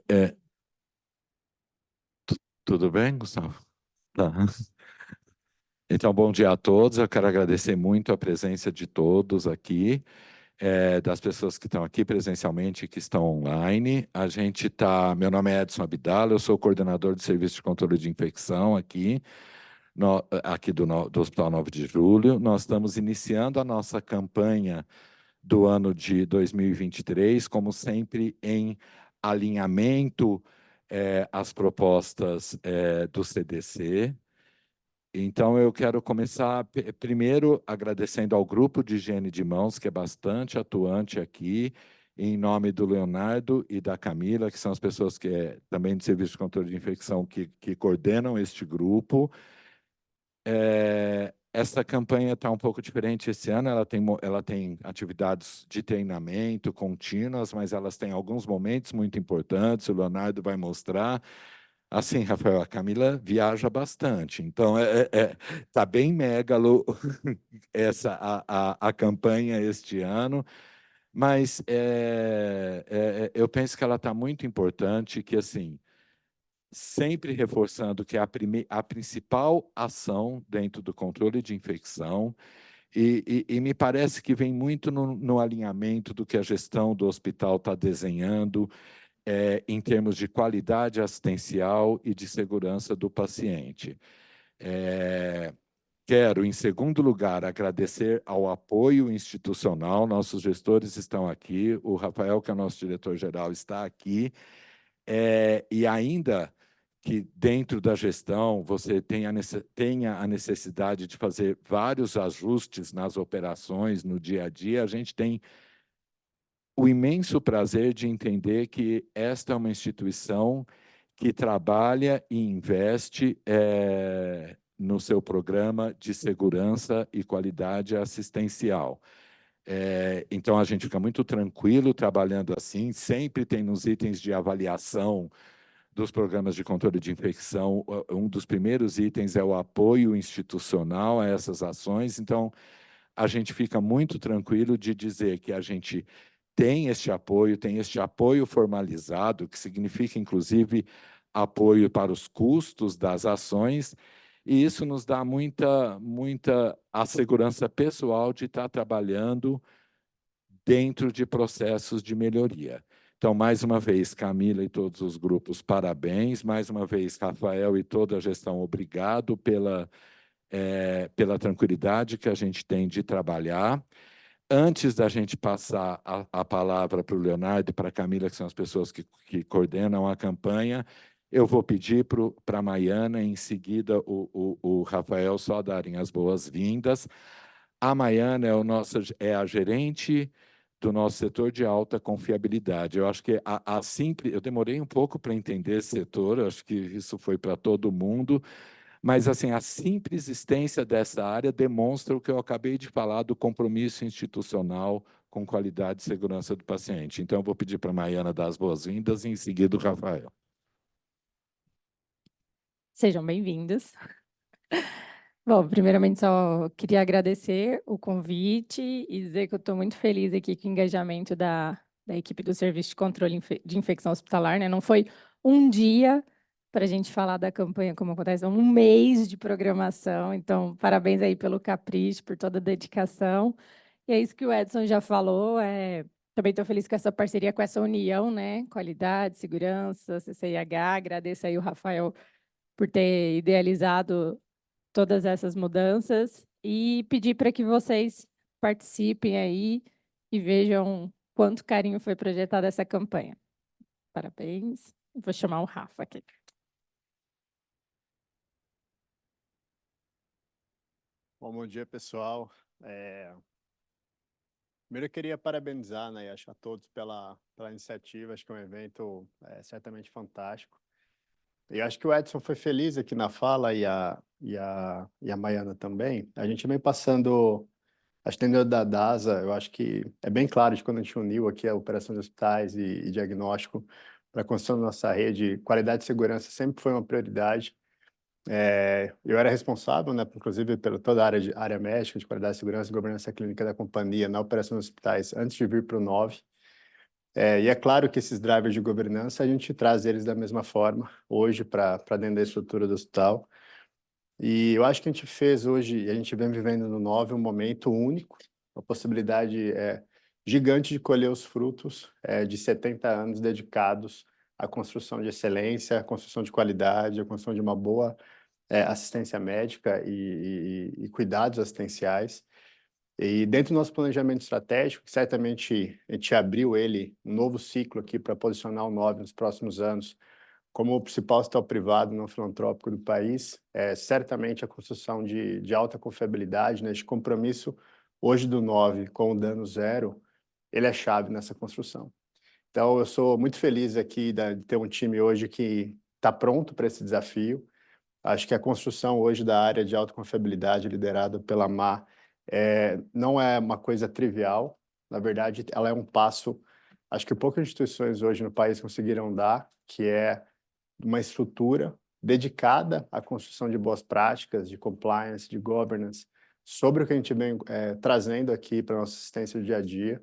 É, tudo bem, Gustavo? Tá. Então, bom dia a todos. Eu quero agradecer muito a presença de todos aqui, das pessoas que estão aqui presencialmente e que estão online. Meu nome é Edson Abdala, eu sou coordenador do Serviço de Controle de Infecção aqui, do Hospital 9 de Julho. Nós estamos iniciando a nossa campanha do ano de 2023, como sempre, em alinhamento às propostas do CDC. Então, eu quero começar primeiro agradecendo ao grupo de higiene de mãos, que é bastante atuante aqui, em nome do Leonardo e da Camila, que são as pessoas que também do Serviço de Controle de Infecção que coordenam este grupo. Essa campanha está um pouco diferente esse ano, ela tem atividades de treinamento contínuas, mas elas têm alguns momentos muito importantes, o Leonardo vai mostrar. Assim, Rafael, a Camila viaja bastante, então tá bem megalo a campanha este ano, mas eu penso que ela está muito importante, que assim, sempre reforçando que é a principal ação dentro do controle de infecção, e me parece que vem muito no alinhamento do que a gestão do hospital está desenhando, em termos de qualidade assistencial e de segurança do paciente. Quero, em segundo lugar, agradecer ao apoio institucional. Nossos gestores estão aqui, o Rafael, que é o nosso diretor-geral, está aqui, e ainda que dentro da gestão você tenha a necessidade de fazer vários ajustes nas operações, no dia a dia, a gente tem o imenso prazer de entender que esta é uma instituição que trabalha e investe no seu programa de segurança e qualidade assistencial. Então, a gente fica muito tranquilo trabalhando assim, sempre tem nos itens de avaliação dos programas de controle de infecção, um dos primeiros itens é o apoio institucional a essas ações, então a gente fica muito tranquilo de dizer que a gente tem este apoio formalizado, que significa, inclusive, apoio para os custos das ações, e isso nos dá muita a segurança pessoal de estar trabalhando dentro de processos de melhoria. Então, mais uma vez, Camila e todos os grupos, parabéns. Mais uma vez, Rafael e toda a gestão, obrigado pela tranquilidade que a gente tem de trabalhar. Antes da gente passar a palavra para o Leonardo e para a Camila, que são as pessoas que coordenam a campanha, eu vou pedir para a Maiana, em seguida o Rafael, só darem as boas-vindas. A Maiana é a gerente do nosso setor de alta confiabilidade. Eu acho que eu demorei um pouco para entender esse setor, eu acho que isso foi para todo mundo, mas assim, a simples existência dessa área demonstra o que eu acabei de falar do compromisso institucional com qualidade e segurança do paciente. Então, eu vou pedir para a Maiana dar as boas-vindas e, em seguida, o Rafael. Sejam bem-vindos. Bom, primeiramente, só queria agradecer o convite e dizer que eu estou muito feliz aqui com o engajamento da equipe do Serviço de Controle de Infecção Hospitalar, né? Não foi um dia para a gente falar da campanha como acontece, é um mês de programação. Então, parabéns aí pelo capricho, por toda a dedicação. E é isso que o Edson já falou. Também estou feliz com essa parceria, com essa união, né? Qualidade, segurança, CCIH. Agradeço aí o Rafael por ter idealizado todas essas mudanças e pedir para que vocês participem aí e vejam quanto carinho foi projetada essa campanha. Parabéns. Vou chamar o Rafa aqui. Bom dia, pessoal. Primeiro, eu queria parabenizar, né, acho a todos pela iniciativa. Acho que é um evento certamente fantástico. E acho que o Edson foi feliz aqui na fala e a Maiana também. A gente vem passando, acho que dentro da DASA, eu acho que é bem claro de quando a gente uniu aqui a operação de hospitais e diagnóstico para a construção da nossa rede, qualidade e segurança sempre foi uma prioridade. Eu era responsável, né, inclusive, pela toda a área médica, de qualidade, segurança e governança clínica da companhia na operação dos hospitais, antes de vir para o 9. E é claro que esses drivers de governança, a gente traz eles da mesma forma, hoje, para dentro da estrutura do hospital. E eu acho que a gente fez hoje, e a gente vem vivendo no 9 um momento único, uma possibilidade gigante de colher os frutos de 70 anos dedicados à construção de excelência, à construção de qualidade, à construção de uma boa assistência médica e cuidados assistenciais. E dentro do nosso planejamento estratégico, certamente a gente abriu ele, um novo ciclo aqui para posicionar o 9 nos próximos anos como o principal hospital privado não filantrópico do país. Certamente a construção de alta confiabilidade, né, de compromisso hoje do 9 com o dano zero, ele é chave nessa construção. Então, eu sou muito feliz aqui de ter um time hoje que está pronto para esse desafio. Acho que a construção hoje da área de alta confiabilidade liderada pela Má não é uma coisa trivial. Na verdade, ela é um passo, acho que poucas instituições hoje no país conseguiram dar, que é uma estrutura dedicada à construção de boas práticas, de compliance, de governance, sobre o que a gente vem trazendo aqui para a nossa assistência do dia a dia.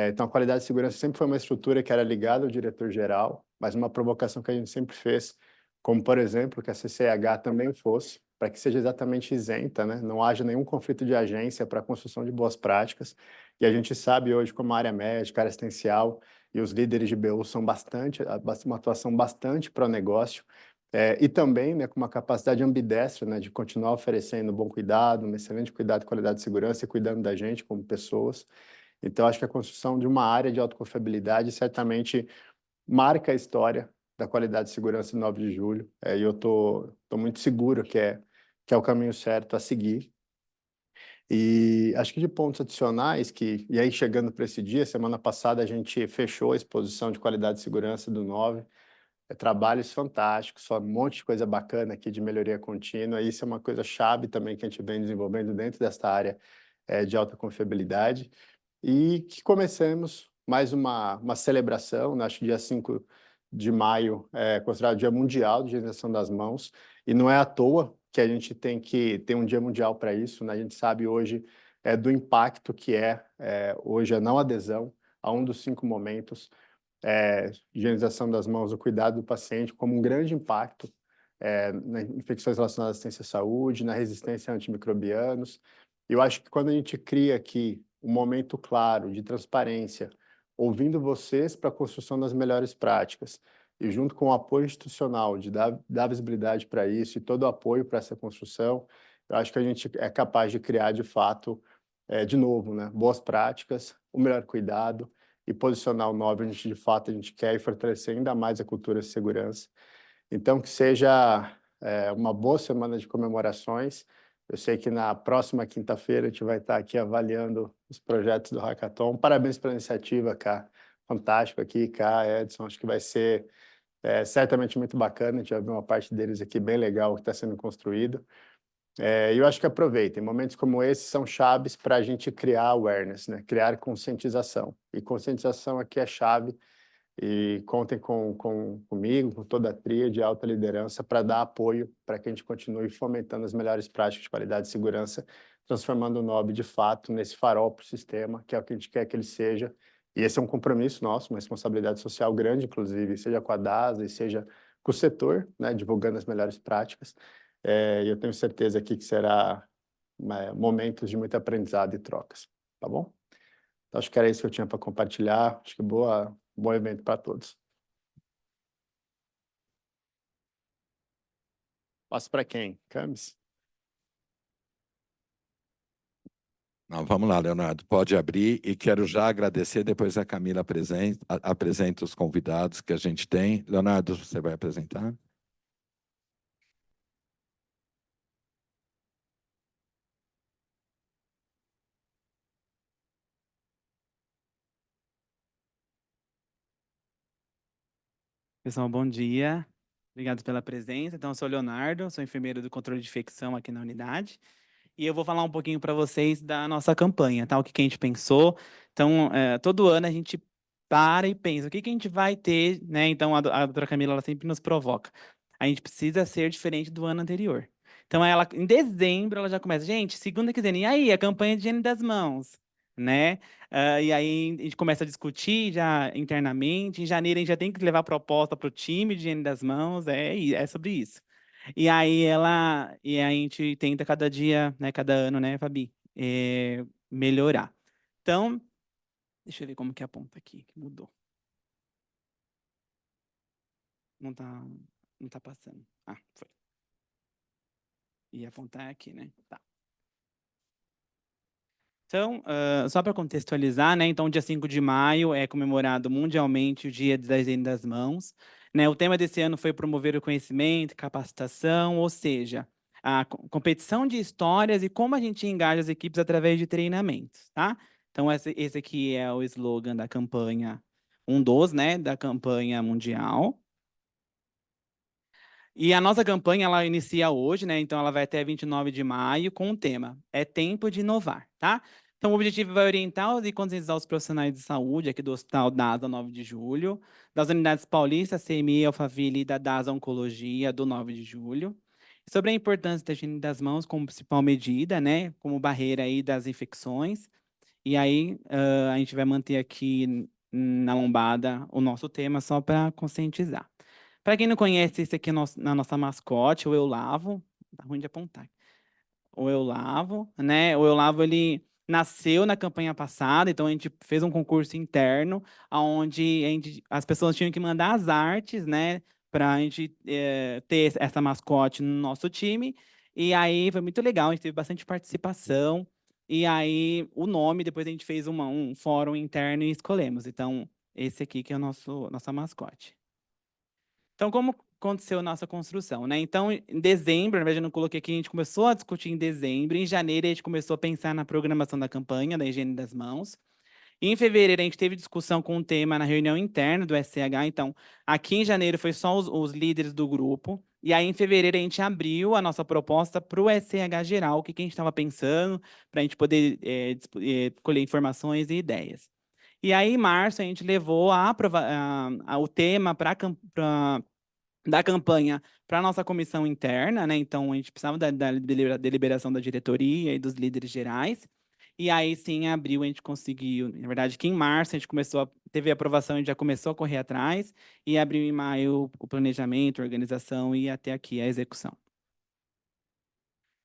Então, a qualidade e segurança sempre foi uma estrutura que era ligada ao diretor-geral, mas uma provocação que a gente sempre fez, como, por exemplo, que a CCH também fosse, para que seja exatamente isenta, né? Não haja nenhum conflito de agência para a construção de boas práticas. E a gente sabe hoje como a área médica, a área assistencial e os líderes de BU são uma atuação bastante para o negócio, e também, né, com uma capacidade ambidestra, né, de continuar oferecendo bom cuidado, um excelente cuidado, qualidade de segurança e cuidando da gente como pessoas. Então, acho que a construção de uma área de autoconfiabilidade certamente marca a história da qualidade e segurança do 9 de julho, e eu tô muito seguro que é o caminho certo a seguir. E acho que de pontos adicionais, e aí chegando para esse dia, semana passada a gente fechou a exposição de qualidade e segurança do 9, trabalhos fantásticos, só um monte de coisa bacana aqui de melhoria contínua, e isso é uma coisa chave também que a gente vem desenvolvendo dentro desta área de alta confiabilidade. E que comecemos mais uma celebração, né? Acho que dia 5 de maio é considerado o Dia Mundial de Higienização das Mãos, e não é à toa que a gente tem que ter um dia mundial para isso, né? A gente sabe hoje do impacto que hoje a não adesão a um dos 5 momentos, higienização das mãos, o cuidado do paciente, como um grande impacto nas infecções relacionadas à assistência à saúde, na resistência a antimicrobianos. Eu acho que quando a gente cria aqui um momento claro de transparência, ouvindo vocês para a construção das melhores práticas, e junto com o apoio institucional de dar visibilidade para isso e todo o apoio para essa construção, eu acho que a gente é capaz de criar, de fato, de novo, né, boas práticas, o melhor cuidado e posicionar o 9 onde de fato a gente quer e fortalecer ainda mais a cultura de segurança. Então, que seja uma boa semana de comemorações. Eu sei que na próxima quinta-feira a gente vai estar aqui avaliando os projetos do Hackathon. Parabéns pela iniciativa, Cá. Fantástico aqui, Cá, Edson. Acho que vai ser certamente muito bacana. A gente vai ver uma parte deles aqui bem legal que está sendo construído. E eu acho que aproveitem. Momentos como esse são chaves para a gente criar awareness, né? Criar conscientização. E conscientização aqui é chave. E contem comigo, com toda a tríade de alta liderança para dar apoio para que a gente continue fomentando as melhores práticas de qualidade e segurança, transformando o NOB de fato nesse farol para o sistema, que é o que a gente quer que ele seja. E esse é um compromisso nosso, uma responsabilidade social grande, inclusive, seja com a DASA e seja com o setor, né, divulgando as melhores práticas. E eu tenho certeza aqui que será momentos de muito aprendizado e trocas, tá bom? Então, acho que era isso que eu tinha para compartilhar. Acho que bom evento para todos. Passo para quem? Camis? Não, vamos lá, Leonardo, pode abrir, e quero já agradecer, depois a Camila apresenta os convidados que a gente tem. Leonardo, você vai apresentar? Pessoal, bom dia. Obrigado pela presença. Então, eu sou o Leonardo, sou enfermeiro do controle de infecção aqui na unidade. E eu vou falar um pouquinho para vocês da nossa campanha, tá? O que a gente pensou. Então, todo ano a gente para e pensa, o que a gente vai ter, né? Então, a doutora Camila, ela sempre nos provoca. A gente precisa ser diferente do ano anterior. Então, ela, em dezembro, ela já começa, gente, segunda quinzena, e aí, a campanha de higiene das mãos, né? E aí a gente começa a discutir já internamente. Em janeiro a gente já tem que levar proposta para o time de higiene das mãos, é sobre isso. E aí a gente tenta cada dia, né, cada ano, né, Fabi, melhorar. Então, deixa eu ver como que aponta aqui, que mudou. Não tá passando. Ah, foi. Ia apontar aqui, né? Tá. Então, só para contextualizar, né? Então, dia 5 de maio é comemorado mundialmente o Dia da Higiene das Mãos. Né? O tema desse ano foi promover o conhecimento, capacitação, ou seja, a competição de histórias e como a gente engaja as equipes através de treinamentos, tá? Então, esse aqui é o slogan da campanha, um dos, né, da campanha mundial. E a nossa campanha, ela inicia hoje, né? Então, ela vai até 29 de maio com o tema É Tempo de Inovar, tá? Então, o objetivo vai orientar e conscientizar os profissionais de saúde aqui do Hospital DASA 9 de julho, das unidades paulistas, CMI, Alphaville e da DASA Oncologia do 9 de julho, sobre a importância da higiene das mãos como principal medida, né? Como barreira aí das infecções. E aí, a gente vai manter aqui na lombada o nosso tema só para conscientizar. Para quem não conhece, esse aqui é na nossa mascote, o Eu Lavo. Tá ruim de apontar. O Eu Lavo, né? O Eu Lavo, ele nasceu na campanha passada, então a gente fez um concurso interno, onde as pessoas tinham que mandar as artes, né? Para a gente ter essa mascote no nosso time. E aí foi muito legal, a gente teve bastante participação. E aí o nome, depois a gente fez um fórum interno e escolhemos. Então, esse aqui que é o nossa mascote. Então, como aconteceu a nossa construção, né? Então, em dezembro, na verdade, eu não coloquei aqui, a gente começou a discutir em dezembro. Em janeiro, a gente começou a pensar na programação da campanha da higiene das mãos. E em fevereiro, a gente teve discussão com o tema na reunião interna do SCH. Então, aqui em janeiro foi só os líderes do grupo. E aí, em fevereiro, a gente abriu a nossa proposta para o SCH geral, o que a gente estava pensando, para a gente poder colher informações e ideias. E aí, em março, a gente levou o tema da campanha para a nossa comissão interna, né? Então, a gente precisava da deliberação da diretoria e dos líderes gerais. E aí, sim, em abril, a gente conseguiu. Na verdade, que em março a gente teve a aprovação, a gente já começou a correr atrás. E abril e maio o planejamento, a organização e até aqui a execução.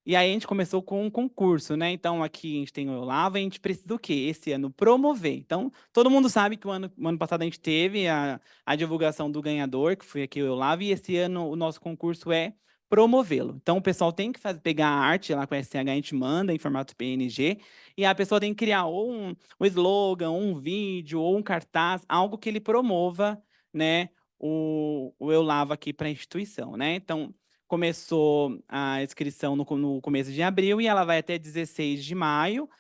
E aí a gente começou com um concurso, né? Então aqui a gente tem o Olavo, a gente precisa do quê? Esse ano promover. Então, todo mundo sabe que o ano passado a gente teve a divulgação do ganhador, que foi aqui o Olavo, e esse ano o nosso concurso é promovê-lo. Então, o pessoal tem que pegar a arte lá com a SCH, a gente manda em formato PNG, e a pessoa tem que criar ou um slogan, ou um vídeo, ou um cartaz, algo que ele promova, né, o Eu Lavo aqui para a instituição, né? Então, começou a inscrição no começo de abril e ela vai até 16 de maio,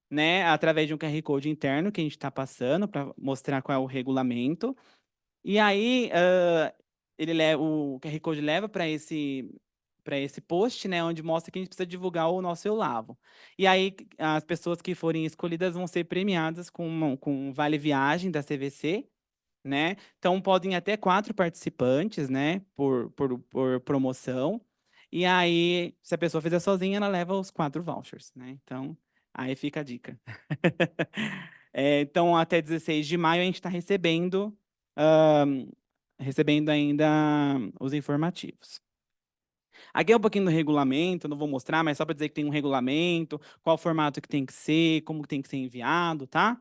né? Através de um QR Code interno que a gente está passando para mostrar qual é o regulamento. E aí o QR Code leva para esse post, né, onde mostra que a gente precisa divulgar o nosso Eu Lavo. E aí as pessoas que forem escolhidas vão ser premiadas com um vale viagem da CVC, né? Então podem até 4 participantes, né, por promoção. E aí, se a pessoa fizer sozinha, ela leva os 4 vouchers, né? Então, aí fica a dica. Então, até 16 de maio a gente está recebendo ainda os informativos. Aqui é um pouquinho do regulamento, não vou mostrar, mas só para dizer que tem um regulamento, qual formato que tem que ser, como tem que ser enviado, tá?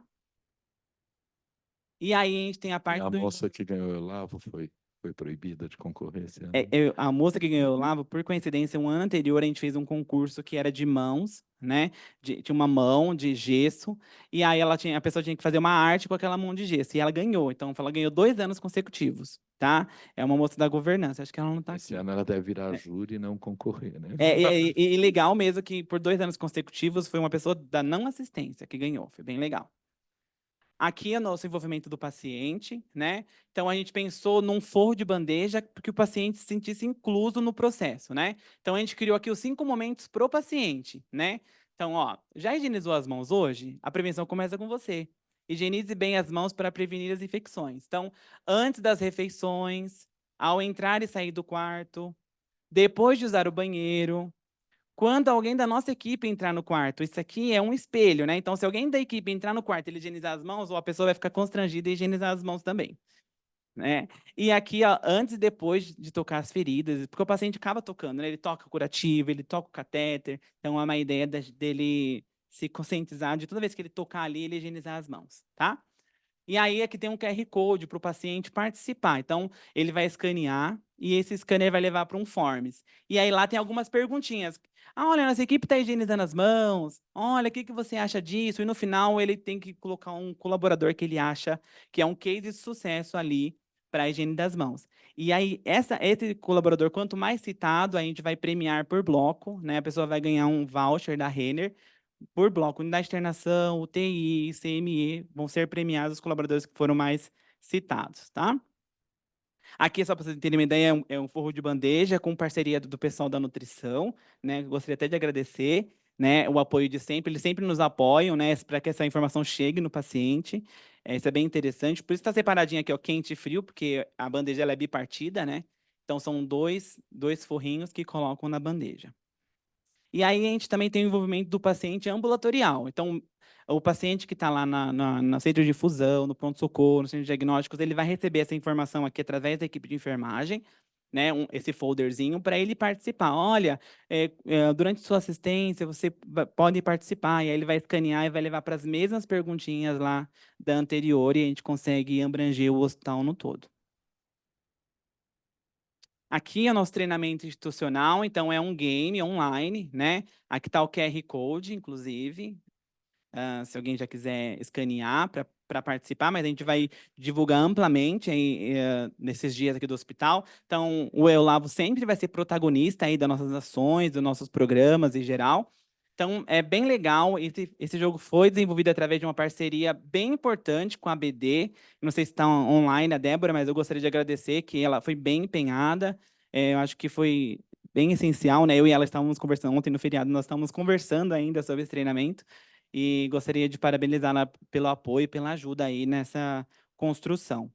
E aí a gente tem a parte A moça que ganhou o Olavo foi proibida de concorrer esse ano. A moça que ganhou o Lavo, por coincidência, um ano anterior a gente fez um concurso que era de mãos, né? Tinha uma mão de gesso, e aí a pessoa tinha que fazer uma arte com aquela mão de gesso, e ela ganhou. Então, ela ganhou 2 anos consecutivos, tá? É uma moça da governança, acho que ela não está aqui. Esse ano ela deve virar júri e não concorrer, né? E legal mesmo que por 2 anos consecutivos foi uma pessoa da não assistência que ganhou, foi bem legal. Aqui é o nosso envolvimento do paciente, né? Então, a gente pensou num forro de bandeja para que o paciente se sentisse incluso no processo, né? Então, a gente criou aqui os 5 momentos pro paciente, né? Então, ó, já higienizou as mãos hoje? A prevenção começa com você. Higienize bem as mãos para prevenir as infecções. Então, antes das refeições, ao entrar e sair do quarto, depois de usar o banheiro, quando alguém da nossa equipe entrar no quarto, isso aqui é um espelho, né? Então, se alguém da equipe entrar no quarto e ele higienizar as mãos, ou a pessoa vai ficar constrangida e higienizar as mãos também, né? E aqui, ó, antes e depois de tocar as feridas, porque o paciente acaba tocando, né? Ele toca o curativo, ele toca o catéter, então é uma ideia dele se conscientizar de toda vez que ele tocar ali, ele higienizar as mãos, tá? E aí aqui tem um QR Code para o paciente participar. Então, ele vai escanear e esse scanner vai levar para um Forms. E aí lá tem algumas perguntinhas. Ah, olha, nossa equipe está higienizando as mãos. Olha, o que você acha disso? E no final ele tem que colocar um colaborador que ele acha que é um case de sucesso ali para a higiene das mãos. E aí, esse colaborador, quanto mais citado, a gente vai premiar por bloco, né? A pessoa vai ganhar um voucher da Renner por bloco. Unidade de internação, UTI, CME, vão ser premiados os colaboradores que foram mais citados, tá? Aqui, só para vocês terem uma ideia, é um forro de bandeja com parceria do pessoal da nutrição, né? Gostaria até de agradecer, né, o apoio de sempre. Eles sempre nos apoiam, né, para que essa informação chegue no paciente. Isso é bem interessante. Por isso está separadinho aqui, ó, quente e frio, porque a bandeja ela é bipartida, né? Então, são dois forrinhos que colocam na bandeja. E aí a gente também tem o envolvimento do paciente ambulatorial. Então, o paciente que está lá no centro de infusão, no pronto-socorro, no centro de diagnósticos, ele vai receber essa informação aqui através da equipe de enfermagem, né, esse folderzinho para ele participar. Olha, durante sua assistência, você pode participar. E aí ele vai escanear e vai levar para as mesmas perguntinhas lá da anterior e a gente consegue abranger o hospital no todo. Aqui é o nosso treinamento institucional, então é um game online, né? Aqui está o QR Code, inclusive, se alguém já quiser escanear para participar, mas a gente vai divulgar amplamente aí, nesses dias aqui do hospital. Então, o Eu Lavo sempre vai ser protagonista aí das nossas ações, dos nossos programas em geral. Então, é bem legal. Esse jogo foi desenvolvido através de uma parceria bem importante com a BD. Não sei se está online a Débora, mas eu gostaria de agradecer que ela foi bem empenhada. Eu acho que foi bem essencial, né? Eu e ela estávamos conversando ontem no feriado, nós estávamos conversando ainda sobre esse treinamento e gostaria de parabenizá-la pelo apoio e pela ajuda aí nessa construção.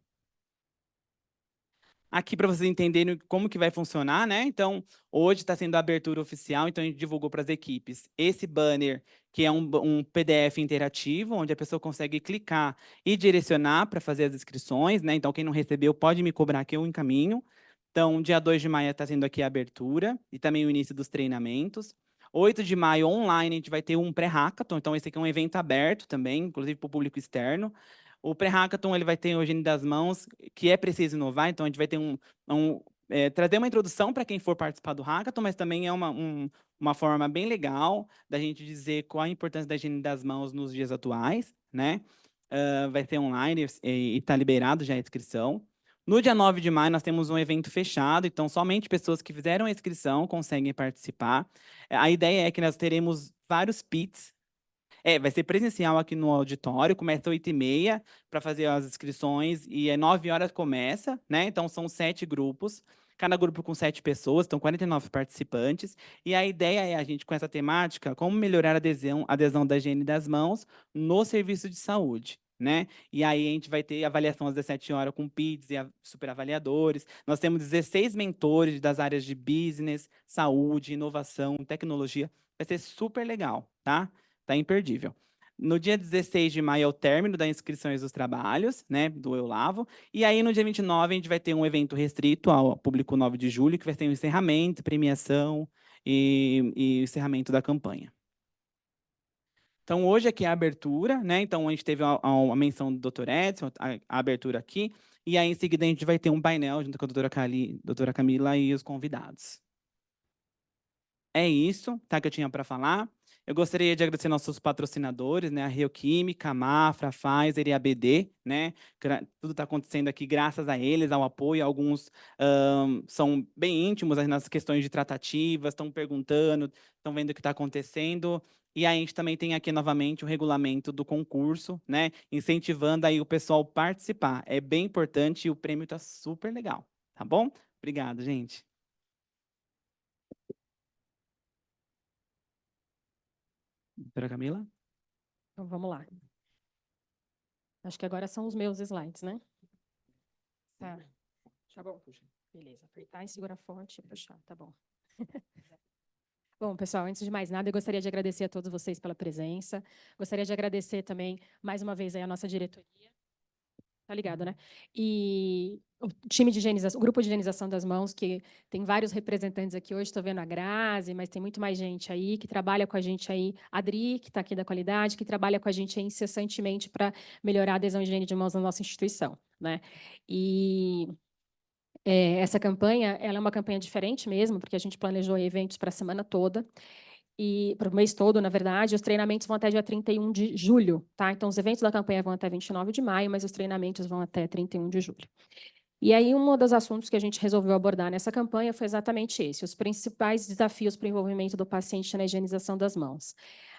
Aqui para vocês entenderem como que vai funcionar, né? Então, hoje está sendo a abertura oficial, então a gente divulgou para as equipes esse banner, que é um PDF interativo, onde a pessoa consegue clicar e direcionar para fazer as inscrições, né? Então, quem não recebeu pode me cobrar que eu encaminho. Então, dia 2 de maio está sendo aqui a abertura e também o início dos treinamentos. 8 de maio, online, a gente vai ter um pré-hackathon. Então, esse aqui é um evento aberto também, inclusive para o público externo. O pré-hackathon ele vai ter o higiene das mãos, que é preciso inovar, então a gente vai ter trazer uma introdução para quem for participar do hackathon, mas também é uma forma bem legal da gente dizer qual a importância da higiene das mãos nos dias atuais, né? Vai ser online e está liberado já a inscrição. No dia 9 de maio, nós temos um evento fechado, então somente pessoas que fizeram a inscrição conseguem participar. A ideia é que nós teremos vários pits. Vai ser presencial aqui no auditório, começa às 8h30 para fazer as inscrições e 9 horas começa, né? Então são 7 grupos, cada grupo com 7 pessoas, então 49 participantes. E a ideia é a gente, com essa temática, como melhorar a adesão da higiene das mãos no serviço de saúde. Né? E aí a gente vai ter avaliação às 17 horas com PIDs e superavaliadores. Nós temos 16 mentores das áreas de business, saúde, inovação, tecnologia. Vai ser super legal, tá? Tá imperdível. No dia 16 de maio é o término das inscrições dos trabalhos, né, do Eu Lavo. E aí, no dia 29, a gente vai ter um evento restrito ao público 9 de julho, que vai ter um encerramento, premiação e encerramento da campanha. Então, hoje aqui é a abertura, né? Então, a gente teve a menção do Dr. Edson, a abertura aqui. E aí, em seguida, a gente vai ter um painel junto com a doutora Camila e os convidados. É isso, tá, que eu tinha para falar. Eu gostaria de agradecer nossos patrocinadores, né, a Rio Química, a Mafra, a Pfizer e a BD, né, tudo está acontecendo aqui graças a eles, ao apoio. Alguns são bem íntimos nas questões de tratativas, estão perguntando, estão vendo o que está acontecendo. E aí a gente também tem aqui novamente o regulamento do concurso, né, incentivando aí o pessoal participar. É bem importante e o prêmio está super legal, tá bom? Obrigado, gente. Doutora Camila? Então, vamos lá. Acho que agora são os meus slides, né? Tá. Tá bom. Beleza. Apertar e segurar forte e puxar, tá bom. Bom, pessoal, antes de mais nada, eu gostaria de agradecer a todos vocês pela presença. Gostaria de agradecer também, mais uma vez, aí, a nossa diretoria. Tá ligado, né? E o time de higienização, o grupo de higienização das mãos, que tem vários representantes aqui hoje, estou vendo a Grazi, mas tem muito mais gente aí, que trabalha com a gente aí, a Adri, que está aqui da qualidade, que trabalha com a gente aí incessantemente para melhorar a adesão à higiene de mãos na nossa instituição, né? E essa campanha, ela é uma campanha diferente mesmo, porque a gente planejou eventos para a semana toda, e para o mês todo, na verdade, os treinamentos vão até dia 31 de julho, tá? Então, os eventos da campanha vão até 29 de maio, mas os treinamentos vão até 31 de julho. E aí, um dos assuntos que a gente resolveu abordar nessa campanha foi exatamente esse, os principais desafios para o envolvimento do paciente na higienização das mãos.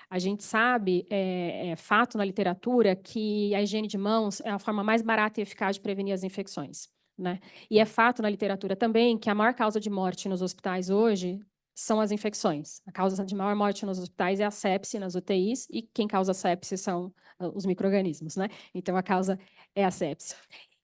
A gente sabe, é fato na literatura, que a higiene de mãos é a forma mais barata e eficaz de prevenir as infecções, né? E é fato na literatura também que a maior causa de morte nos hospitais hoje são as infecções. A causa de maior morte nos hospitais é a sepse nas UTIs, e quem causa sepse são os micro-organismos, né? Então, a causa é a sepse.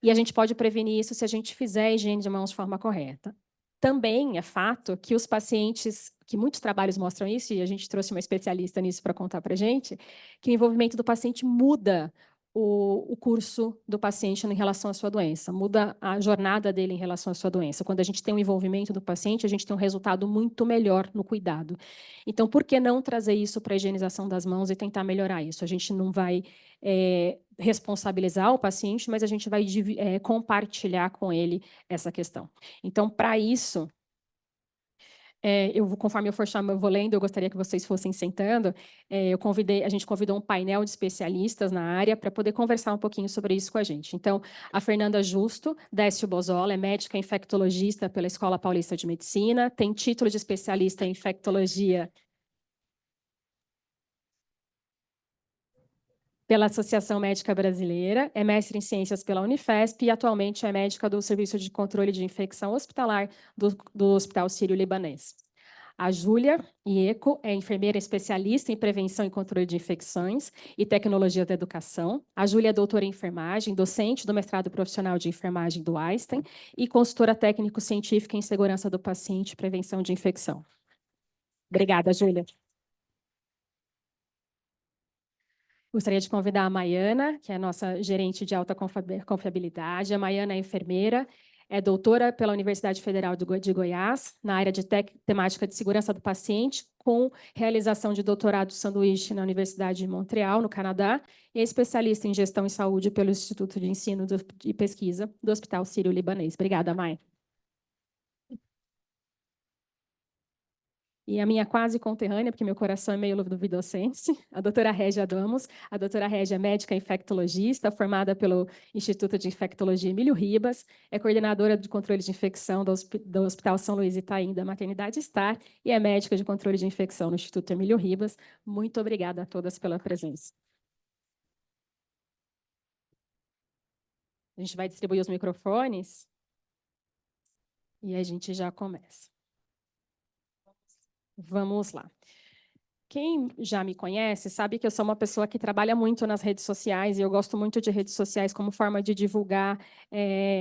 E a gente pode prevenir isso se a gente fizer a higiene de mãos de forma correta. Também é fato que os pacientes, que muitos trabalhos mostram isso, e a gente trouxe uma especialista nisso para contar para a gente, que o envolvimento do paciente muda o curso do paciente em relação à sua doença, muda a jornada dele em relação à sua doença. Quando a gente tem um envolvimento do paciente, a gente tem um resultado muito melhor no cuidado. Então, por que não trazer isso para a higienização das mãos e tentar melhorar isso? A gente não vai responsabilizar o paciente, mas a gente vai compartilhar com ele essa questão. Então, para isso, conforme eu for chamando, eu vou lendo, eu gostaria que vocês fossem sentando. A gente convidou um painel de especialistas na área para poder conversar um pouquinho sobre isso com a gente. Então, a Fernanda Justo, Décio Bozola, é médica infectologista pela Escola Paulista de Medicina, tem título de especialista em infectologia pela Associação Médica Brasileira, é mestre em Ciências pela Unifesp e atualmente é médica do Serviço de Controle de Infecção Hospitalar do Hospital Sírio-Libanês. A Júlia Ieco é enfermeira especialista em prevenção e controle de infecções e tecnologia da educação. A Júlia é doutora em enfermagem, docente do mestrado profissional de enfermagem do Einstein e consultora técnico-científica em segurança do paciente e prevenção de infecção. Obrigada, Júlia. Gostaria de convidar a Maiana, que é a nossa gerente de alta confiabilidade. A Maiana é enfermeira, é doutora pela Universidade Federal de Goiás, na área de temática de segurança do paciente, com realização de doutorado sanduíche na Universidade de Montreal, no Canadá, e é especialista em gestão e saúde pelo Instituto de Ensino e Pesquisa do Hospital Sírio-Libanês. Obrigada, Mai. E a minha quase conterrânea, porque meu coração é meio duvidocense, a doutora Régia Adamos. A doutora Régia é médica infectologista, formada pelo Instituto de Infectologia Emílio Ribas, é coordenadora de controle de infecção do Hospital São Luís Itaim da Maternidade Star e é médica de controle de infecção no Instituto Emílio Ribas. Muito obrigada a todas pela presença. A gente vai distribuir os microfones e a gente já começa. Vamos lá. Quem já me conhece sabe que eu sou uma pessoa que trabalha muito nas redes sociais e eu gosto muito de redes sociais como forma de divulgar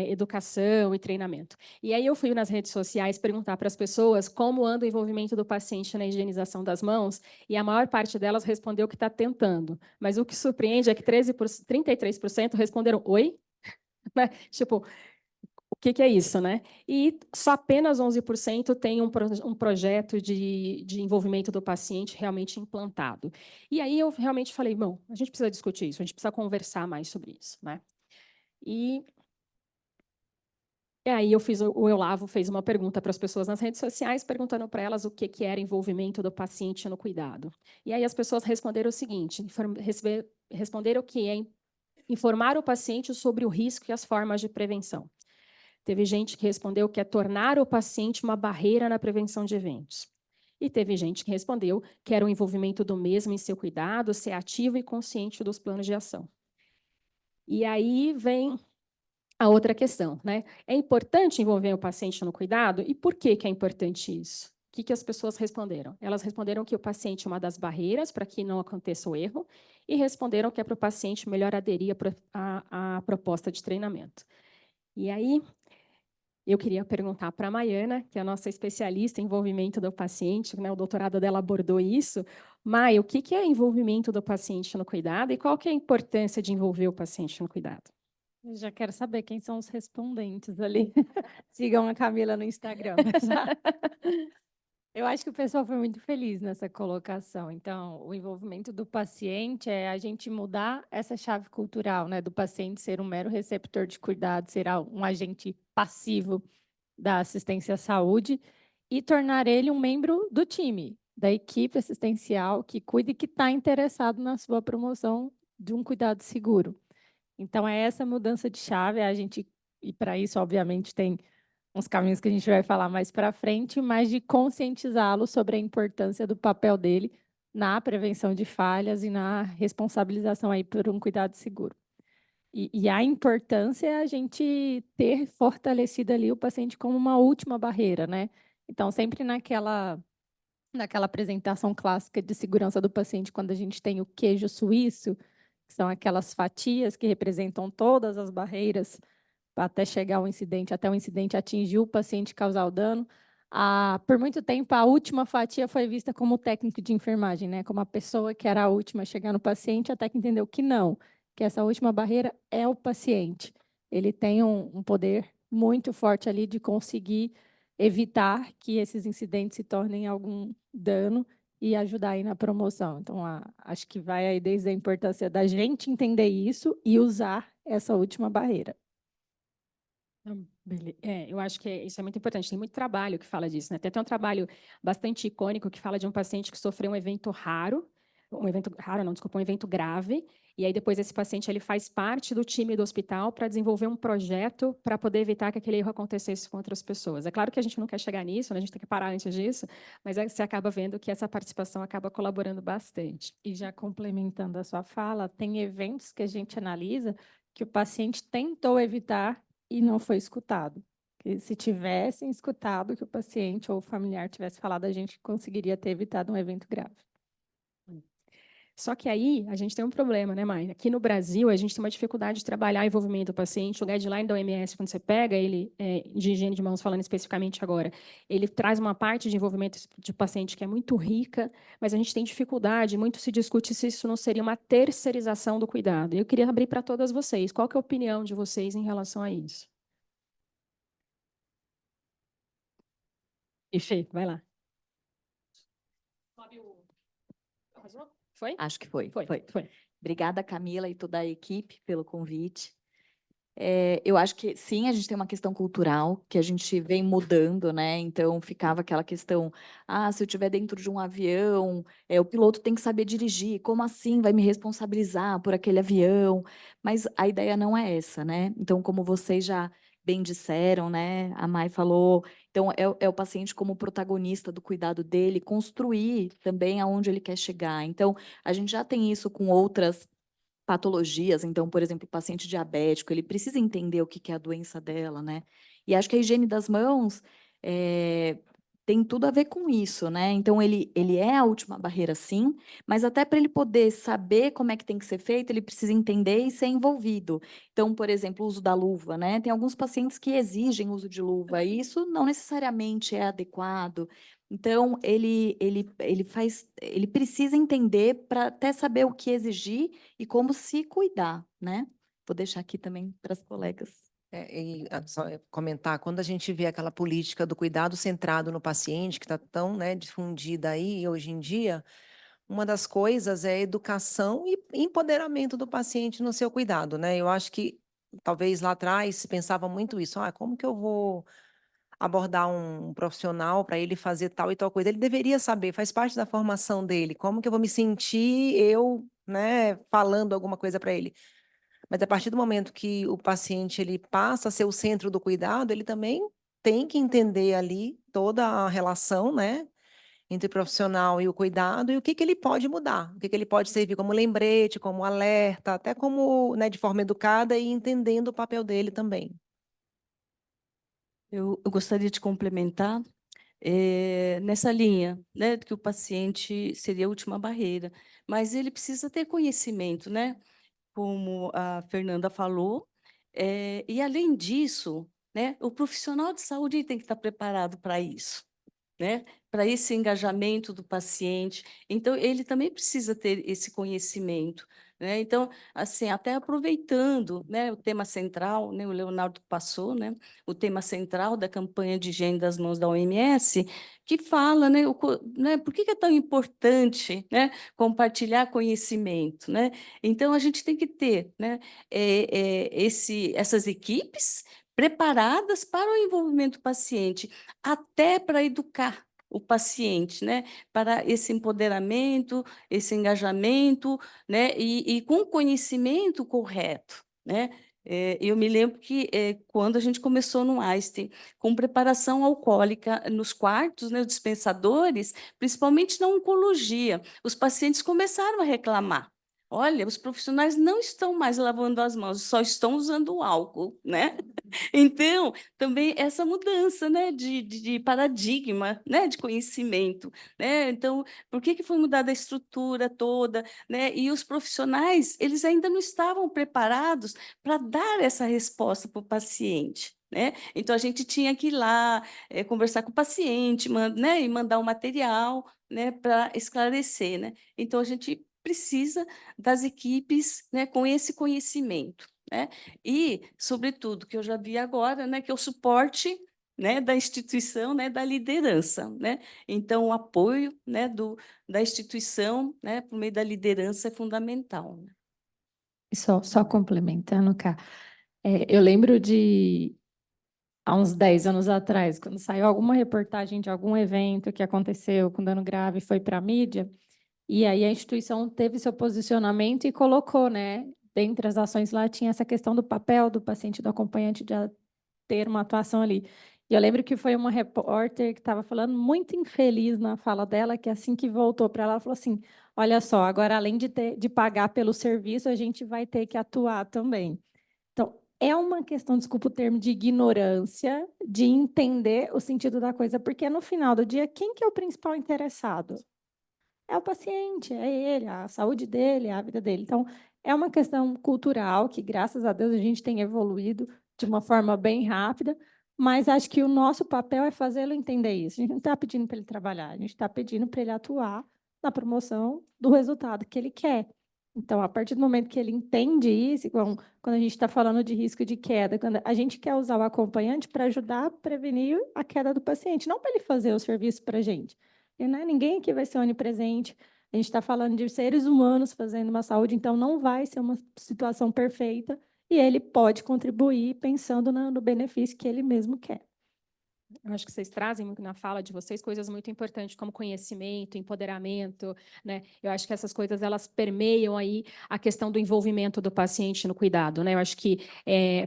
educação e treinamento. E aí eu fui nas redes sociais perguntar para as pessoas como anda o envolvimento do paciente na higienização das mãos e a maior parte delas respondeu que está tentando. Mas o que surpreende é que 33% responderam oi. Tipo, o que é isso, né? E só apenas 11% tem um projeto de envolvimento do paciente realmente implantado. E aí eu realmente falei, bom, a gente precisa discutir isso, a gente precisa conversar mais sobre isso, né? E aí o Eulavo fez uma pergunta para as pessoas nas redes sociais, perguntando para elas o que era envolvimento do paciente no cuidado. E aí as pessoas responderam o seguinte, responderam que é informar o paciente sobre o risco e as formas de prevenção. Teve gente que respondeu que é tornar o paciente uma barreira na prevenção de eventos. E teve gente que respondeu que era o envolvimento do mesmo em seu cuidado, ser ativo e consciente dos planos de ação. E aí vem a outra questão, né? É importante envolver o paciente no cuidado? E por que é importante isso? O que as pessoas responderam? Elas responderam que o paciente é uma das barreiras para que não aconteça o erro e responderam que é para o paciente melhor aderir à proposta de treinamento. E aí, Eu queria perguntar para a Maiana, que é a nossa especialista em envolvimento do paciente, né? O doutorado dela abordou isso. Mai, o que é envolvimento do paciente no cuidado e qual que é a importância de envolver o paciente no cuidado? Eu já quero saber quem são os respondentes ali. Sigam a Camila no Instagram. Eu acho que o pessoal foi muito feliz nessa colocação. Então, o envolvimento do paciente é a gente mudar essa chave cultural, né? Do paciente ser um mero receptor de cuidado, ser um agente passivo da assistência à saúde e tornar ele um membro do time, da equipe assistencial que cuida e que está interessado na sua promoção de um cuidado seguro. Então, é essa mudança de chave, e para isso, obviamente, tem uns caminhos que a gente vai falar mais para frente, mas de conscientizá-lo sobre a importância do papel dele na prevenção de falhas e na responsabilização aí por um cuidado seguro. E a importância é a gente ter fortalecido ali o paciente como uma última barreira, né? Então, sempre naquela apresentação clássica de segurança do paciente, quando a gente tem o queijo suíço, que são aquelas fatias que representam todas as barreiras até chegar ao incidente, até o incidente atingir o paciente e causar o dano. Por muito tempo, a última fatia foi vista como o técnico de enfermagem, né? Como a pessoa que era a última a chegar no paciente, até que entendeu que não, que essa última barreira é o paciente. Ele tem um poder muito forte ali de conseguir evitar que esses incidentes se tornem algum dano e ajudar aí na promoção. Então, acho que vai aí desde a importância da gente entender isso e usar essa última barreira. Eu acho que isso é muito importante. Tem muito trabalho que fala disso, né? Tem até um trabalho bastante icônico que fala de um paciente que sofreu um evento um evento grave, e aí depois esse paciente ele faz parte do time do hospital para desenvolver um projeto para poder evitar que aquele erro acontecesse com outras pessoas. É claro que a gente não quer chegar nisso, né? A gente tem que parar antes disso, mas você acaba vendo que essa participação acaba colaborando bastante. E já complementando a sua fala, tem eventos que a gente analisa que o paciente tentou evitar e não foi escutado. Que se tivessem escutado que o paciente ou o familiar tivesse falado, a gente conseguiria ter evitado um evento grave. Só que aí a gente tem um problema, né, Maia? Aqui no Brasil, a gente tem uma dificuldade de trabalhar o envolvimento do paciente. O guideline da OMS, quando você pega ele, de higiene de mãos, falando especificamente agora, ele traz uma parte de envolvimento de paciente que é muito rica, mas a gente tem dificuldade, muito se discute se isso não seria uma terceirização do cuidado. Eu queria abrir para todas vocês. Qual que é a opinião de vocês em relação a isso? E Fê, vai lá. Foi? Acho que foi. Foi. Obrigada, Camila, e toda a equipe pelo convite. Eu acho que, sim, a gente tem uma questão cultural que a gente vem mudando, né? Então, ficava aquela questão, se eu estiver dentro de um avião, o piloto tem que saber dirigir, como assim vai me responsabilizar por aquele avião? Mas a ideia não é essa, né? Então, como vocês já bem disseram, né? A Mai falou, então, é o paciente como protagonista do cuidado dele, construir também aonde ele quer chegar. Então, a gente já tem isso com outras patologias, então, por exemplo, o paciente diabético, ele precisa entender o que é a doença dela, né? E acho que a higiene das mãos tem tudo a ver com isso, né? Então, ele é a última barreira, sim, mas até para ele poder saber como é que tem que ser feito, ele precisa entender e ser envolvido. Então, por exemplo, o uso da luva, né? Tem alguns pacientes que exigem uso de luva, e isso não necessariamente é adequado. Então, ele precisa entender para até saber o que exigir e como se cuidar, né? Vou deixar aqui também para as colegas. Só comentar, quando a gente vê aquela política do cuidado centrado no paciente, que está tão, né, difundida aí hoje em dia, uma das coisas é educação e empoderamento do paciente no seu cuidado, né? Eu acho que talvez lá atrás se pensava muito isso, como que eu vou abordar um profissional para ele fazer tal e tal coisa? Ele deveria saber, faz parte da formação dele, como que eu vou me sentir né, falando alguma coisa para ele. Mas a partir do momento que o paciente ele passa a ser o centro do cuidado, ele também tem que entender ali toda a relação, né, entre o profissional e o cuidado e o que ele pode mudar, o que ele pode servir como lembrete, como alerta, até como, né, de forma educada e entendendo o papel dele também. Eu gostaria de complementar nessa linha, né, que o paciente seria a última barreira, mas ele precisa ter conhecimento, né, como a Fernanda falou, e além disso, né? O profissional de saúde tem que estar preparado para isso, né? Para esse engajamento do paciente. Então, ele também precisa ter esse conhecimento, né? Então, assim, até aproveitando, né, o tema central, né, o Leonardo passou, né, o tema central da campanha de higiene das mãos da OMS, que fala, né, né, por que é tão importante, né, compartilhar conhecimento, né? Então, a gente tem que ter, né, essas equipes preparadas para o envolvimento do paciente, até para educar o paciente, né, para esse empoderamento, esse engajamento, né, e com conhecimento correto, né. Eu me lembro que quando a gente começou no Einstein, com preparação alcoólica nos quartos, né, os dispensadores, principalmente na oncologia, os pacientes começaram a reclamar. Olha, os profissionais não estão mais lavando as mãos, só estão usando o álcool, né? Então, também essa mudança, né, de paradigma, né, de conhecimento, né? Então, por que foi mudada a estrutura toda, né? E os profissionais, eles ainda não estavam preparados para dar essa resposta para o paciente, né? Então, a gente tinha que ir lá, conversar com o paciente, né, e mandar um material, né, para esclarecer, né? Então, a gente precisa das equipes, né, com esse conhecimento, né? E, sobretudo, que eu já vi agora, né, que é o suporte, né, da instituição, né, da liderança, né? Então, o apoio, né, da instituição, né, por meio da liderança é fundamental, né? E só complementando, Cá, eu lembro de, há uns 10 anos atrás, quando saiu alguma reportagem de algum evento que aconteceu com dano grave e foi para a mídia, e aí a instituição teve seu posicionamento e colocou, né, dentre as ações lá, tinha essa questão do papel do paciente, do acompanhante, de ter uma atuação ali. E eu lembro que foi uma repórter que estava falando muito infeliz na fala dela, que assim que voltou para ela falou assim, olha só, agora além de pagar pelo serviço, a gente vai ter que atuar também. Então, é uma questão, desculpa o termo, de ignorância, de entender o sentido da coisa, porque no final do dia, quem que é o principal interessado? É o paciente, é ele, a saúde dele, a vida dele. Então, é uma questão cultural que, graças a Deus, a gente tem evoluído de uma forma bem rápida, mas acho que o nosso papel é fazê-lo entender isso. A gente não está pedindo para ele trabalhar, a gente está pedindo para ele atuar na promoção do resultado que ele quer. Então, a partir do momento que ele entende isso, quando a gente está falando de risco de queda, quando a gente quer usar o acompanhante para ajudar a prevenir a queda do paciente, não para ele fazer o serviço para a gente. E, né, ninguém aqui vai ser onipresente. A gente está falando de seres humanos fazendo uma saúde, então não vai ser uma situação perfeita e ele pode contribuir pensando no benefício que ele mesmo quer. Eu acho que vocês trazem muito na fala de vocês coisas muito importantes como conhecimento, empoderamento, né? Eu acho que essas coisas elas permeiam aí a questão do envolvimento do paciente no cuidado, né? Eu acho que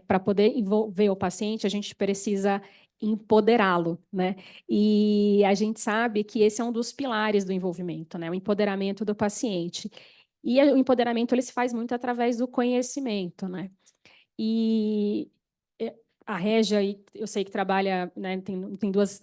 para poder envolver o paciente a gente precisa empoderá-lo, né? E a gente sabe que esse é um dos pilares do envolvimento, né? O empoderamento do paciente. E o empoderamento ele se faz muito através do conhecimento, né? E a Régia, eu sei que trabalha, né, tem duas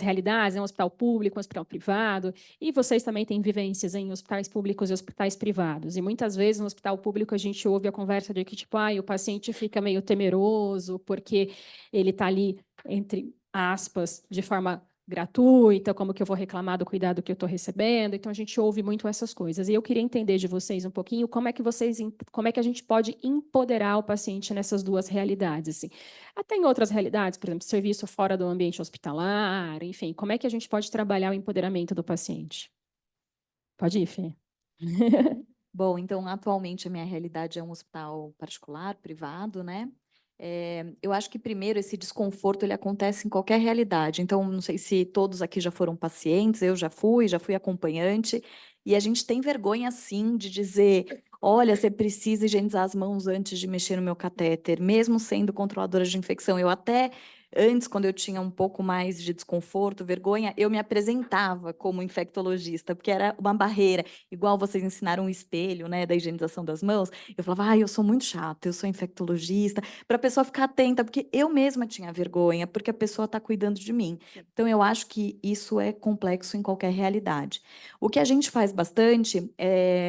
realidades, né, um hospital público, um hospital privado, e vocês também têm vivências em hospitais públicos e hospitais privados. E muitas vezes no hospital público a gente ouve a conversa de que, tipo, o paciente fica meio temeroso porque ele está ali, entre aspas, de forma gratuita, como que eu vou reclamar do cuidado que eu estou recebendo. Então, a gente ouve muito essas coisas. E eu queria entender de vocês um pouquinho como é que a gente pode empoderar o paciente nessas duas realidades. Assim. Até em outras realidades, por exemplo, serviço fora do ambiente hospitalar, enfim, como é que a gente pode trabalhar o empoderamento do paciente? Pode ir, Fê. Bom, então, atualmente a minha realidade é um hospital particular, privado, né? Eu acho que, primeiro, esse desconforto ele acontece em qualquer realidade. Então, não sei se todos aqui já foram pacientes, eu já fui acompanhante, e a gente tem vergonha, sim, de dizer, olha, você precisa higienizar as mãos antes de mexer no meu catéter, mesmo sendo controladora de infecção. Eu até Antes, quando eu tinha um pouco mais de desconforto, vergonha, eu me apresentava como infectologista, porque era uma barreira. Igual vocês ensinaram o espelho, né, da higienização das mãos, eu falava, eu sou muito chata, eu sou infectologista, para a pessoa ficar atenta, porque eu mesma tinha vergonha, porque a pessoa está cuidando de mim. Então, eu acho que isso é complexo em qualquer realidade. O que a gente faz bastante,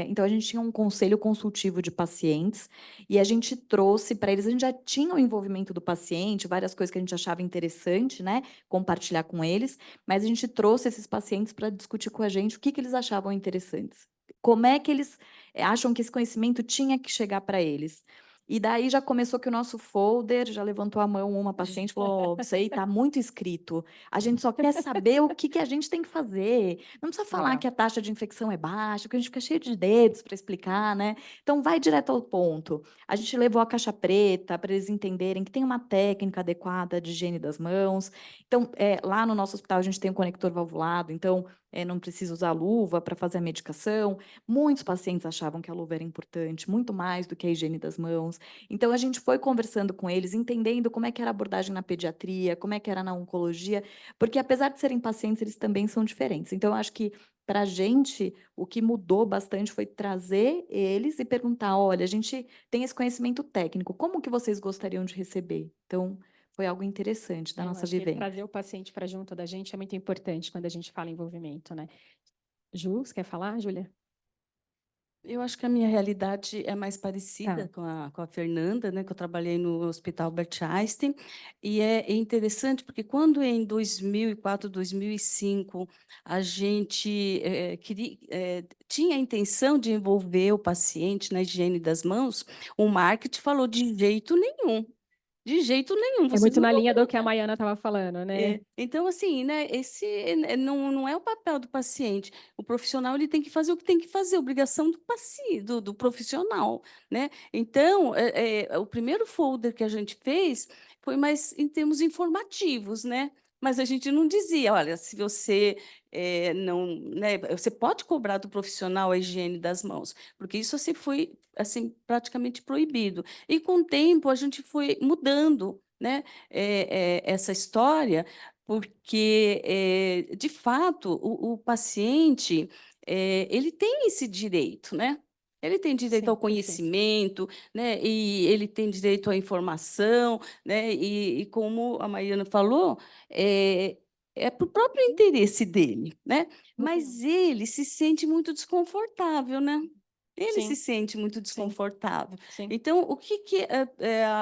então, a gente tinha um conselho consultivo de pacientes, e a gente trouxe para eles, a gente já tinha o envolvimento do paciente, várias coisas que a gente achava interessante, né, compartilhar com eles, mas a gente trouxe esses pacientes para discutir com a gente o que eles achavam interessantes. Como é que eles acham que esse conhecimento tinha que chegar para eles? E daí já começou que o nosso folder já levantou a mão uma paciente e falou: isso aí está muito escrito. A gente só quer saber o que a gente tem que fazer. Não precisa falar Legal. que a taxa de infecção é baixa, porque a gente fica cheio de dedos para explicar, né? Então, vai direto ao ponto. A gente levou a caixa preta para eles entenderem que tem uma técnica adequada de higiene das mãos. Então, lá no nosso hospital, a gente tem um conector valvulado, então não precisa usar luva para fazer a medicação. Muitos pacientes achavam que a luva era importante, muito mais do que a higiene das mãos. Então, a gente foi conversando com eles, entendendo como é que era a abordagem na pediatria, como é que era na oncologia, porque apesar de serem pacientes, eles também são diferentes. Então, eu acho que, para a gente, o que mudou bastante foi trazer eles e perguntar, olha, a gente tem esse conhecimento técnico, como que vocês gostariam de receber? Então, foi algo interessante da Eu nossa acho que vivência. trazer o paciente para junto da gente é muito importante quando a gente fala em envolvimento, né? Ju, você quer falar, Júlia? Eu acho que a minha realidade é mais parecida Tá. com a Fernanda, né, que eu trabalhei no Hospital Albert Einstein, e é interessante porque quando em 2004, 2005, a gente tinha a intenção de envolver o paciente na higiene das mãos, o marketing falou de jeito nenhum. De jeito nenhum, É vocês muito não na vão linha do que a Maiana estava falando, né? então, assim, né, esse não é o papel do paciente. O profissional ele tem que fazer o que tem que fazer, obrigação do paciente, do profissional, né? Então, o primeiro folder que a gente fez foi mais em termos informativos, né? Mas a gente não dizia, olha, se você não, né, você pode cobrar do profissional a higiene das mãos, porque isso assim foi assim praticamente proibido. E com o tempo a gente foi mudando, né? Essa história, porque, de fato, o paciente ele tem esse direito, né? Ele tem direito Sim, ao perfeito. conhecimento, né? E ele tem direito à informação, né? E como a Mariana falou, é para o próprio interesse dele, né? Mas ele se sente muito desconfortável, né? Ele se Sim, sente muito sim, desconfortável. sim. Então, o que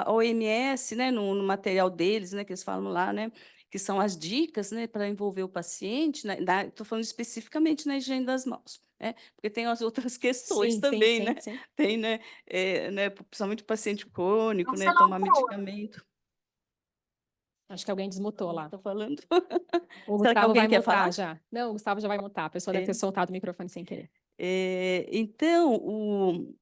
a OMS, né, no material deles, né, que eles falam lá, né, que são as dicas, né, para envolver o paciente, estou falando especificamente na higiene das mãos, né, porque tem as outras questões Sim, sim, também, sim, né, sim. tem, né, principalmente o paciente crônico, né, tomar medicamento. Acho que alguém desmutou lá. Estou falando. O Será que Gustavo vai alguém quer mutar falar? já. Não, o Gustavo já vai mutar. A pessoa deve ter soltado o microfone sem querer. Então,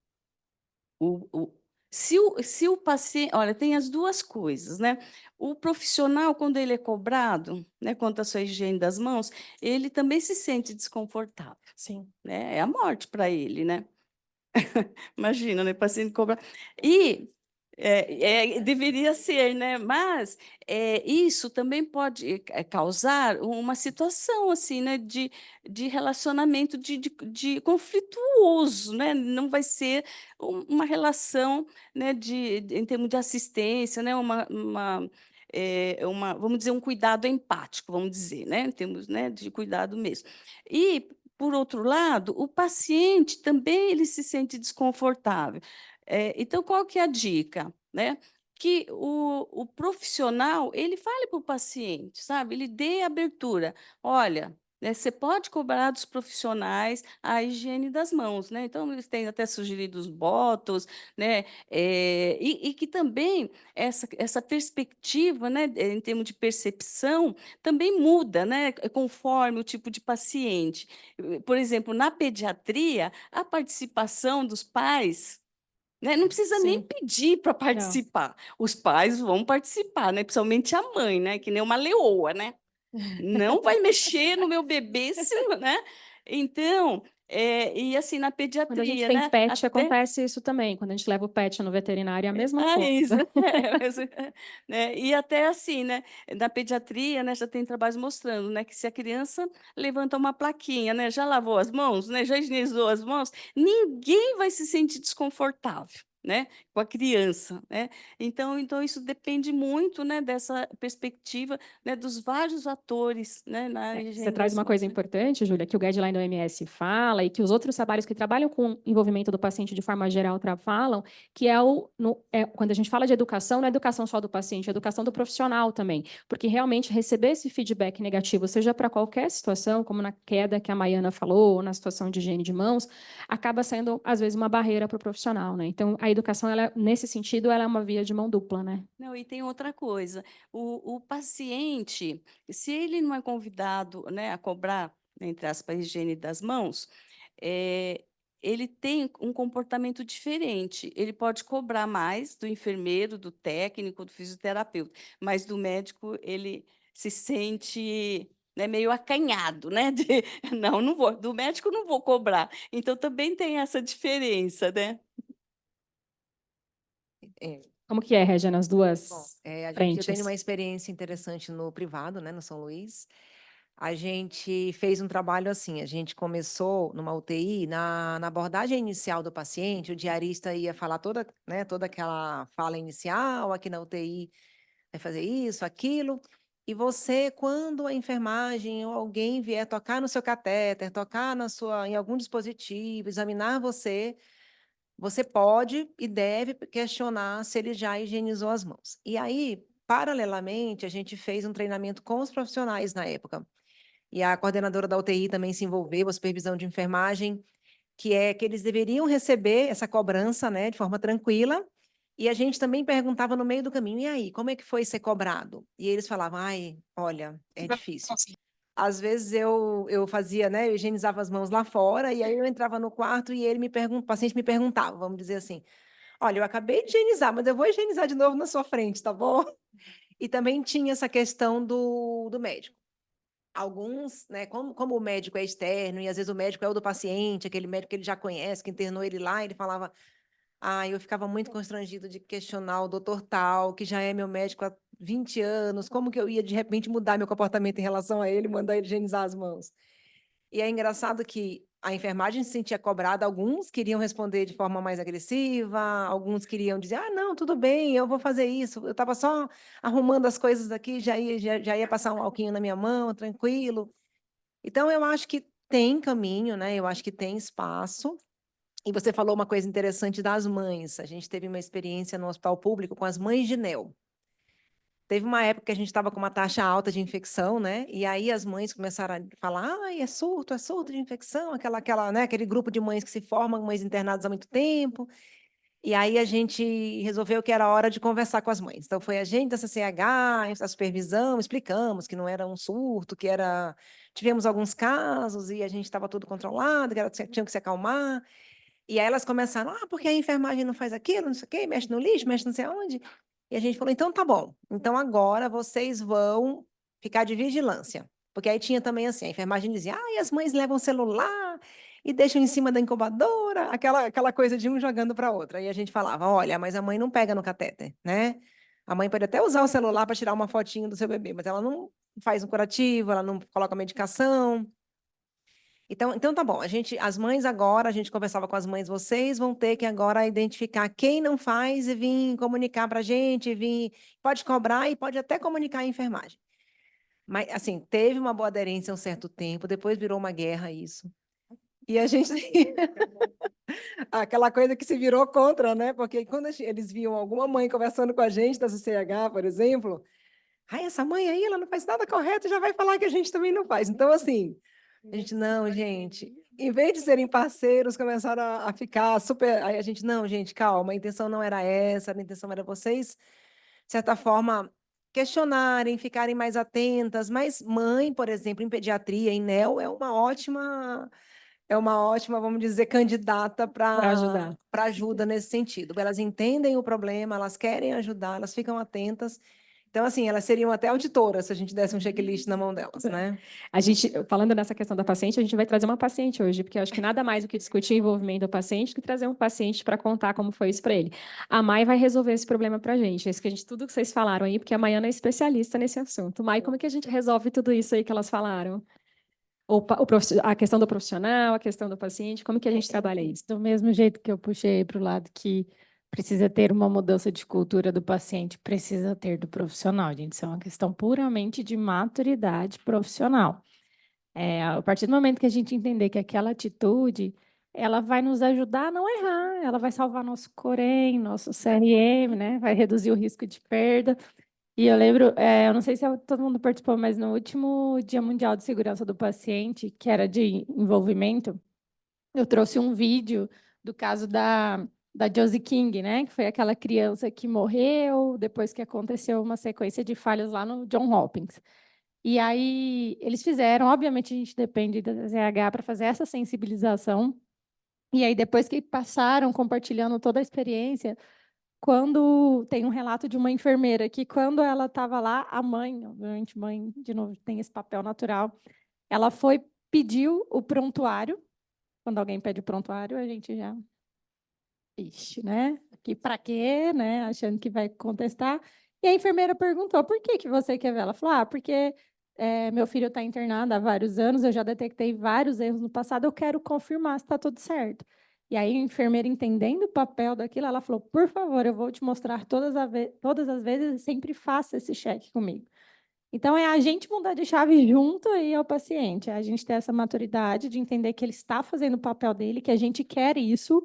se o paciente, olha, tem as duas coisas, né? O profissional, quando ele é cobrado, né, quanto à sua higiene das mãos, ele também se sente desconfortável, Sim. né? É a morte para ele, né? Imagina, né? Paciente cobrar. E deveria ser, né? Mas isso também pode causar uma situação assim, né? De relacionamento de conflituoso, né? Não vai ser uma relação, né? Em termos de assistência, né? Vamos dizer, um cuidado empático, vamos dizer, né? Em termos, né, de cuidado mesmo. E por outro lado, o paciente também ele se sente desconfortável. Então, qual que é a dica? Né? Que o profissional ele fale para o paciente, sabe? Ele dê abertura. Olha, né, você pode cobrar dos profissionais a higiene das mãos, né? Então, eles têm até sugerido os botões, né? E que também essa perspectiva, né, em termos de percepção, também muda, né, conforme o tipo de paciente. Por exemplo, na pediatria, a participação dos pais, né, não precisa nem Sim. pedir para participar. Os pais vão participar, né, principalmente a mãe, né, que nem uma leoa, né? Não vai mexer no meu bebê, né? Então, E assim, na Quando a gente pediatria, tem né? pet, Até acontece isso também. Quando a gente leva o pet no veterinário, é a mesma isso, coisa. né? E até assim, né? Na pediatria, né, já tem trabalhos mostrando, né, que se a criança levanta uma plaquinha, né, já lavou as mãos, né, já higienizou as mãos, ninguém vai se sentir desconfortável, né, com a criança, né? Então isso depende muito, né, dessa perspectiva, né, dos vários atores, né, na Você higiene traz das uma mãos, coisa né? importante, Júlia, que o guideline da OMS fala e que os outros trabalhos que trabalham com envolvimento do paciente de forma geral falam, que quando a gente fala de educação, não é educação só do paciente, é educação do profissional também, porque realmente receber esse feedback negativo, seja para qualquer situação, como na queda que a Maiana falou, ou na situação de higiene de mãos, acaba sendo, às vezes, uma barreira para o profissional, né? Então, a educação, nesse sentido, ela é uma via de mão dupla, né? Não, e tem outra coisa, o paciente, se ele não é convidado, né, a cobrar, entre aspas, a higiene das mãos, ele tem um comportamento diferente. Ele pode cobrar mais do enfermeiro, do técnico, do fisioterapeuta, mas do médico ele se sente, né, meio acanhado, né? Não vou, do médico não vou cobrar. Então também tem essa diferença, né? É, Como que é, Regia, nas bom, duas eu tenho uma frentes? experiência interessante no privado, né, no São Luís. A gente fez um trabalho assim, a gente começou numa UTI, na abordagem inicial do paciente, o diarista ia falar toda aquela fala inicial, aqui na UTI vai fazer isso, aquilo, e você, quando a enfermagem ou alguém vier tocar no seu catéter, tocar em algum dispositivo, examinar você, você pode e deve questionar se ele já higienizou as mãos. E aí, paralelamente, a gente fez um treinamento com os profissionais na época. E a coordenadora da UTI também se envolveu, a supervisão de enfermagem, que é que eles deveriam receber essa cobrança, né, de forma tranquila. E a gente também perguntava no meio do caminho, e aí, como é que foi ser cobrado? E eles falavam, ai, olha, é difícil. Às vezes eu fazia, né, eu higienizava as mãos lá fora, e aí eu entrava no quarto e o paciente me perguntava, vamos dizer assim, olha, eu acabei de higienizar, mas eu vou higienizar de novo na sua frente, tá bom? E também tinha essa questão do médico. Alguns, né, como o médico é externo, e às vezes o médico é o do paciente, aquele médico que ele já conhece, que internou ele lá, ele falava, eu ficava muito constrangido de questionar o doutor tal, que já é meu médico há 20 anos, como que eu ia, de repente, mudar meu comportamento em relação a ele, mandar ele higienizar as mãos? E é engraçado que a enfermagem se sentia cobrada, alguns queriam responder de forma mais agressiva, alguns queriam dizer, não, tudo bem, eu vou fazer isso, eu estava só arrumando as coisas aqui, já ia passar um alquinho na minha mão, tranquilo. Então, eu acho que tem caminho, né? Eu acho que tem espaço. E você falou uma coisa interessante das mães. A gente teve uma experiência no hospital público com as mães de Neo. Teve uma época que a gente estava com uma taxa alta de infecção, né? E aí as mães começaram a falar, é surto de infecção, né? Aquele grupo de mães que se formam, mães internadas há muito tempo. E aí a gente resolveu que era hora de conversar com as mães. Então foi a gente da CCH, a supervisão, explicamos que não era um surto, tivemos alguns casos e a gente estava tudo controlado, tinha que se acalmar. E aí elas começaram, porque a enfermagem não faz aquilo, não sei o quê, mexe no lixo, mexe não sei aonde. E a gente falou, então tá bom. Então agora vocês vão ficar de vigilância. Porque aí tinha também assim, a enfermagem dizia, e as mães levam celular e deixam em cima da incubadora, aquela coisa de um jogando para outra. E a gente falava, olha, mas a mãe não pega no catéter, né? A mãe pode até usar o celular para tirar uma fotinho do seu bebê, mas ela não faz um curativo, ela não coloca medicação. Então tá bom, as mães agora, a gente conversava com as mães, vocês vão ter que agora identificar quem não faz e vir comunicar para a gente, pode cobrar e pode até comunicar a enfermagem. Mas, assim, teve uma boa aderência um certo tempo, depois virou uma guerra isso. E a gente... Aquela coisa que se virou contra, né? Porque quando eles viam alguma mãe conversando com a gente da CCH, por exemplo, essa mãe aí, ela não faz nada correto, já vai falar que a gente também não faz. Então, assim... A gente, não, gente, em vez de serem parceiros, começaram a ficar super... Aí a gente, não, gente, calma, a intenção não era essa, a intenção era vocês, de certa forma, questionarem, ficarem mais atentas, mas mãe, por exemplo, em pediatria, em NEO, é uma ótima, vamos dizer, candidata ajudar. para ajuda nesse sentido. Elas entendem o problema, elas querem ajudar, elas ficam atentas, Então, assim, elas seriam até auditoras se a gente desse um checklist na mão delas, né? A gente, falando nessa questão da paciente, a gente vai trazer uma paciente hoje, porque eu acho que nada mais do que discutir o envolvimento do paciente que trazer um paciente para contar como foi isso para ele. A Mai vai resolver esse problema para a gente. Tudo que vocês falaram aí, porque a Maiana é especialista nesse assunto. Mai, como é que a gente resolve tudo isso aí que elas falaram? A questão do profissional, a questão do paciente, como que a gente trabalha isso? Do mesmo jeito que eu puxei para o lado que precisa ter uma mudança de cultura do paciente, precisa ter do profissional, gente. Isso é uma questão puramente de maturidade profissional. A partir do momento que a gente entender que aquela atitude, ela vai nos ajudar a não errar, ela vai salvar nosso Corém, nosso CRM, né? Vai reduzir o risco de perda. E eu lembro, eu não sei se todo mundo participou, mas no último Dia Mundial de Segurança do Paciente, que era de envolvimento, eu trouxe um vídeo do caso da Josie King, né? Que foi aquela criança que morreu depois que aconteceu uma sequência de falhas lá no John Hopkins. E aí eles fizeram, obviamente a gente depende da ZH para fazer essa sensibilização. E aí depois que passaram compartilhando toda a experiência, quando tem um relato de uma enfermeira que quando ela estava lá, a mãe, obviamente mãe, de novo, tem esse papel natural, ela pediu o prontuário. Quando alguém pede o prontuário, a gente já... Ixi, né? Que para quê, né? Achando que vai contestar. E a enfermeira perguntou, por que você quer ver? Ela falou, porque meu filho está internado há vários anos, eu já detectei vários erros no passado, eu quero confirmar se está tudo certo. E aí a enfermeira, entendendo o papel daquilo, ela falou, por favor, eu vou te mostrar todas as vezes, sempre faça esse cheque comigo. Então, é a gente mudar de chave junto aí ao paciente, é a gente ter essa maturidade de entender que ele está fazendo o papel dele, que a gente quer isso,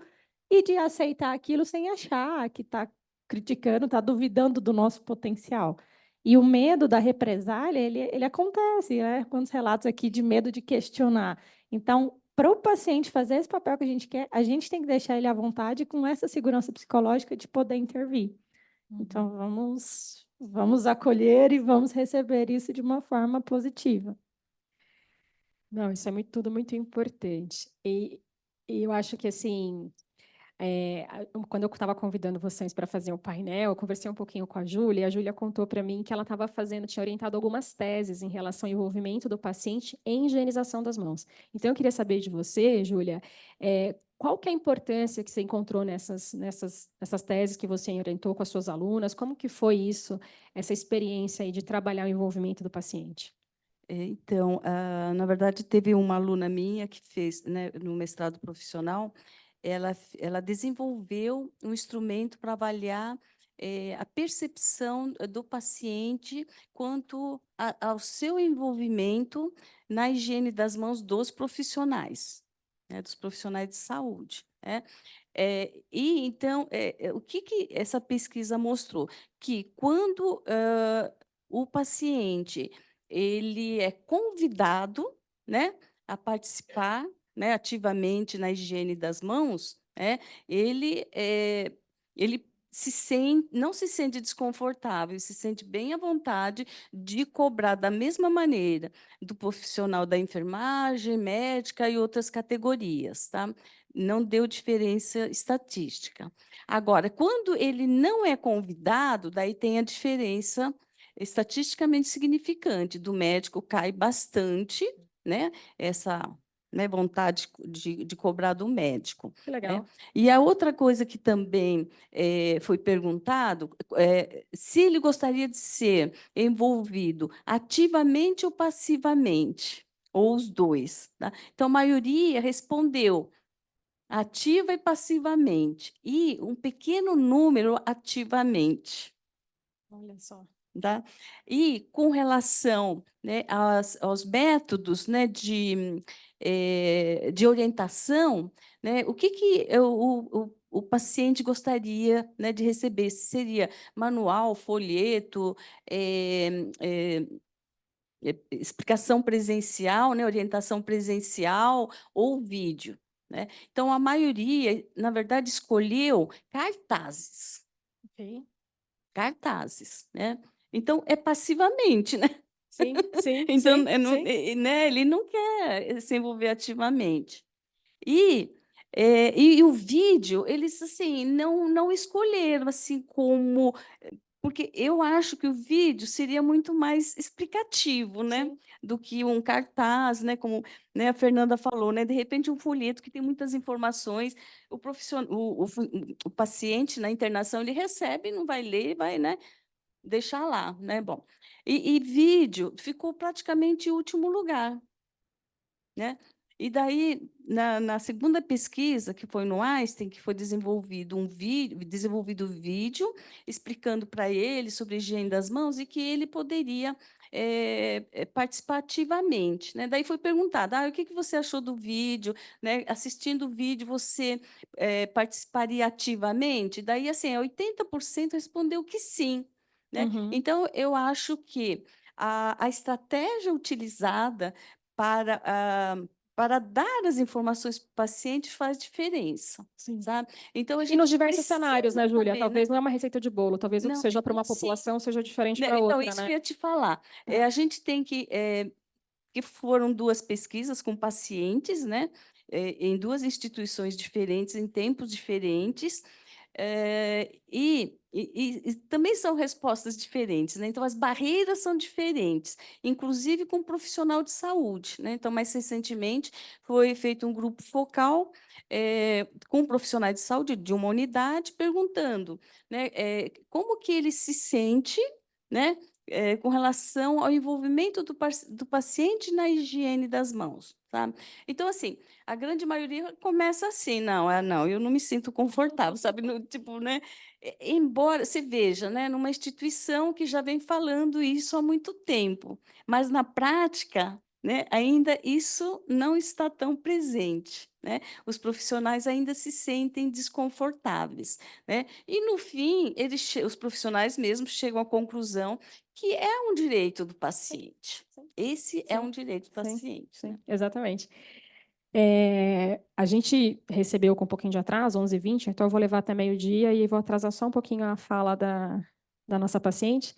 e de aceitar aquilo sem achar que está criticando, está duvidando do nosso potencial. E o medo da represália, ele acontece, né? Quantos relatos aqui de medo de questionar. Então, para o paciente fazer esse papel que a gente quer, a gente tem que deixar ele à vontade com essa segurança psicológica de poder intervir. Então, vamos acolher e vamos receber isso de uma forma positiva. Não, isso é tudo muito importante. E eu acho que, assim, quando eu estava convidando vocês para fazer o painel, eu conversei um pouquinho com a Júlia, e a Júlia contou para mim que ela estava tinha orientado algumas teses em relação ao envolvimento do paciente em higienização das mãos. Então, eu queria saber de você, Júlia, qual que é a importância que você encontrou nessas teses que você orientou com as suas alunas? Como que foi isso, essa experiência aí de trabalhar o envolvimento do paciente? Então, na verdade, teve uma aluna minha que fez, né, no mestrado profissional, ela desenvolveu um instrumento para avaliar a percepção do paciente quanto ao seu envolvimento na higiene das mãos dos profissionais, né, dos profissionais de saúde, né? E, então, o que essa pesquisa mostrou? Que quando o paciente ele é convidado, né, a participar, né, ativamente na higiene das mãos, né, ele não se sente desconfortável, se sente bem à vontade de cobrar da mesma maneira do profissional da enfermagem, médica e outras categorias, tá? Não deu diferença estatística. Agora, quando ele não é convidado, daí tem a diferença estatisticamente significante do médico, cai bastante, né, essa, né, vontade de cobrar do médico. Que legal. E a outra coisa que também foi perguntado, se ele gostaria de ser envolvido ativamente ou passivamente, ou os dois. Tá? Então, a maioria respondeu ativa e passivamente, e um pequeno número ativamente. Olha só. Tá? E com relação, né, aos métodos, né, de orientação, né, o que o paciente gostaria, né, de receber? Seria manual, folheto, explicação presencial, né, orientação presencial ou vídeo, né? Então, a maioria, na verdade, escolheu cartazes. Ok. Cartazes, né? Então, é passivamente, né? Sim, sim, Então, sim. né, ele não quer se envolver ativamente. E o vídeo, eles assim, não escolheram assim como Porque eu acho que o vídeo seria muito mais explicativo, né? Do que um cartaz, né? Como, né, a Fernanda falou, né? De repente, um folheto que tem muitas informações, o paciente na internação, ele recebe, não vai ler, vai, né? Deixar lá, né? Bom, e vídeo ficou praticamente em último lugar, né? E daí, na segunda pesquisa, que foi no Einstein, que foi desenvolvido vídeo explicando para ele sobre a higiene das mãos e que ele poderia participar ativamente, né? Daí foi perguntado, o que você achou do vídeo, né? Assistindo o vídeo, você participaria ativamente? Daí, assim, 80% respondeu que sim, né? Uhum. Então, eu acho que a estratégia utilizada para dar as informações para o paciente faz diferença, Sim. sabe? Então, a E gente nos diversos precisa cenários, né, Júlia? saber, Talvez não é uma receita de bolo, talvez o que Não, seja para uma sim. população seja diferente Né, para então, outra, isso que né? eu ia te falar. A gente tem que foram 2 pesquisas com pacientes, né, em 2 instituições diferentes, em tempos diferentes, e também são respostas diferentes, né? Então, as barreiras são diferentes, inclusive com um profissional de saúde, né? Então, mais recentemente, foi feito um grupo focal com profissionais de saúde de uma unidade, perguntando, né, como que ele se sente, né, com relação ao envolvimento do paciente na higiene das mãos, sabe? Então, assim, a grande maioria começa assim, não, eu não me sinto confortável, sabe? Tipo, né? Embora, você veja, né, numa instituição que já vem falando isso há muito tempo, mas na prática, né, ainda isso não está tão presente, né? Os profissionais ainda se sentem desconfortáveis, né? E, no fim, os profissionais mesmos chegam à conclusão que é um direito do paciente. Esse é um direito do paciente. Sim, Né? exatamente. A gente recebeu com um pouquinho de atraso, 11h20, então eu vou levar até meio-dia e vou atrasar só um pouquinho a fala da nossa paciente.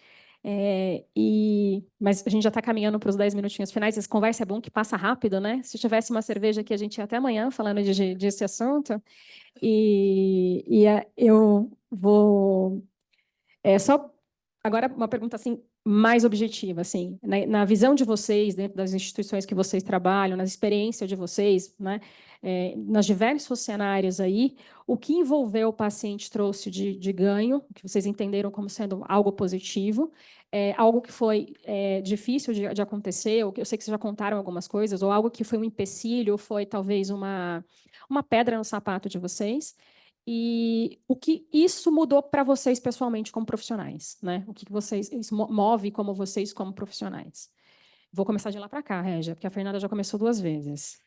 Mas a gente já está caminhando para os 10 minutinhos finais. Essa conversa é bom que passa rápido, né? Se tivesse uma cerveja aqui, a gente ia até amanhã falando desse assunto. Eu vou... só agora uma pergunta assim mais objetiva, assim, na visão de vocês, dentro das instituições que vocês trabalham, na experiência de vocês, né, nas diversos cenários aí, o que envolveu o paciente trouxe de ganho, que vocês entenderam como sendo algo positivo, algo que foi difícil de acontecer, ou que eu sei que vocês já contaram algumas coisas, ou algo que foi um empecilho, ou foi talvez uma pedra no sapato de vocês. E o que isso mudou para vocês pessoalmente como profissionais, né? O que isso move como vocês como profissionais? Vou começar de lá para cá, Régia, porque a Fernanda já começou 2 vezes.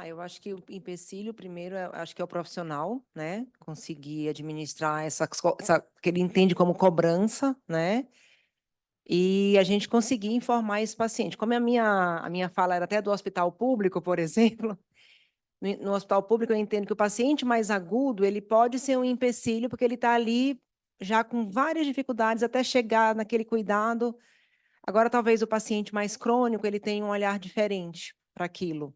Eu acho que o empecilho, primeiro, acho que é o profissional, né? Conseguir administrar que ele entende como cobrança, né? E a gente conseguir informar esse paciente. Como a minha fala era até do hospital público, por exemplo, no hospital público eu entendo que o paciente mais agudo, ele pode ser um empecilho, porque ele está ali já com várias dificuldades até chegar naquele cuidado. Agora, talvez o paciente mais crônico, ele tenha um olhar diferente para aquilo.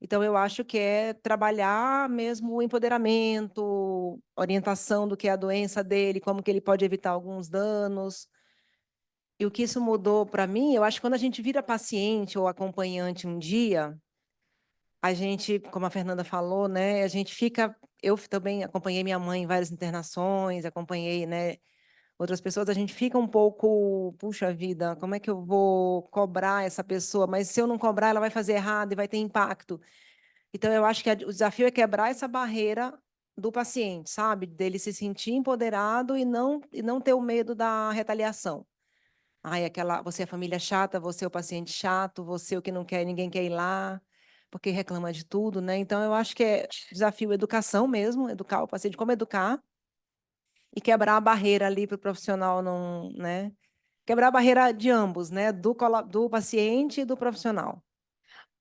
Então, eu acho que é trabalhar mesmo o empoderamento, orientação do que é a doença dele, como que ele pode evitar alguns danos. E o que isso mudou para mim, eu acho que quando a gente vira paciente ou acompanhante um dia, a gente, como a Fernanda falou, né, a gente fica... Eu também acompanhei minha mãe em várias internações, acompanhei, né, outras pessoas, a gente fica um pouco, puxa vida, como é que eu vou cobrar essa pessoa? Mas se eu não cobrar, ela vai fazer errado e vai ter impacto. Então, eu acho que o desafio é quebrar essa barreira do paciente, sabe? Dele se sentir empoderado e não ter o medo da retaliação. Você é a família chata, você é o paciente chato, você é o que não quer, ninguém quer ir lá, porque reclama de tudo, né? Então, eu acho que é desafio educação mesmo, educar o paciente, como educar, e quebrar a barreira ali para o profissional não, né? Quebrar a barreira de ambos, né? Do paciente e do profissional.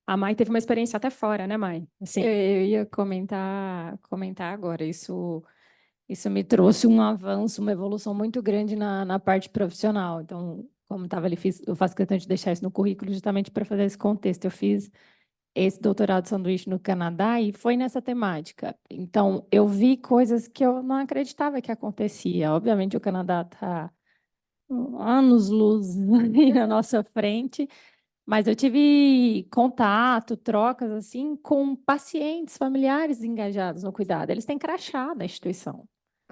A Mai teve uma experiência até fora, né, Mai? Assim, Eu ia comentar agora. Isso me trouxe um avanço, uma evolução muito grande na parte profissional. Então, como estava ali, eu faço questão de deixar isso no currículo justamente para fazer esse contexto. Eu fiz esse doutorado de sanduíche no Canadá e foi nessa temática. Então, eu vi coisas que eu não acreditava que acontecia. Obviamente, o Canadá está anos-luz aí na nossa frente, mas eu tive contato, trocas assim, com pacientes, familiares engajados no cuidado. Eles têm crachá na instituição.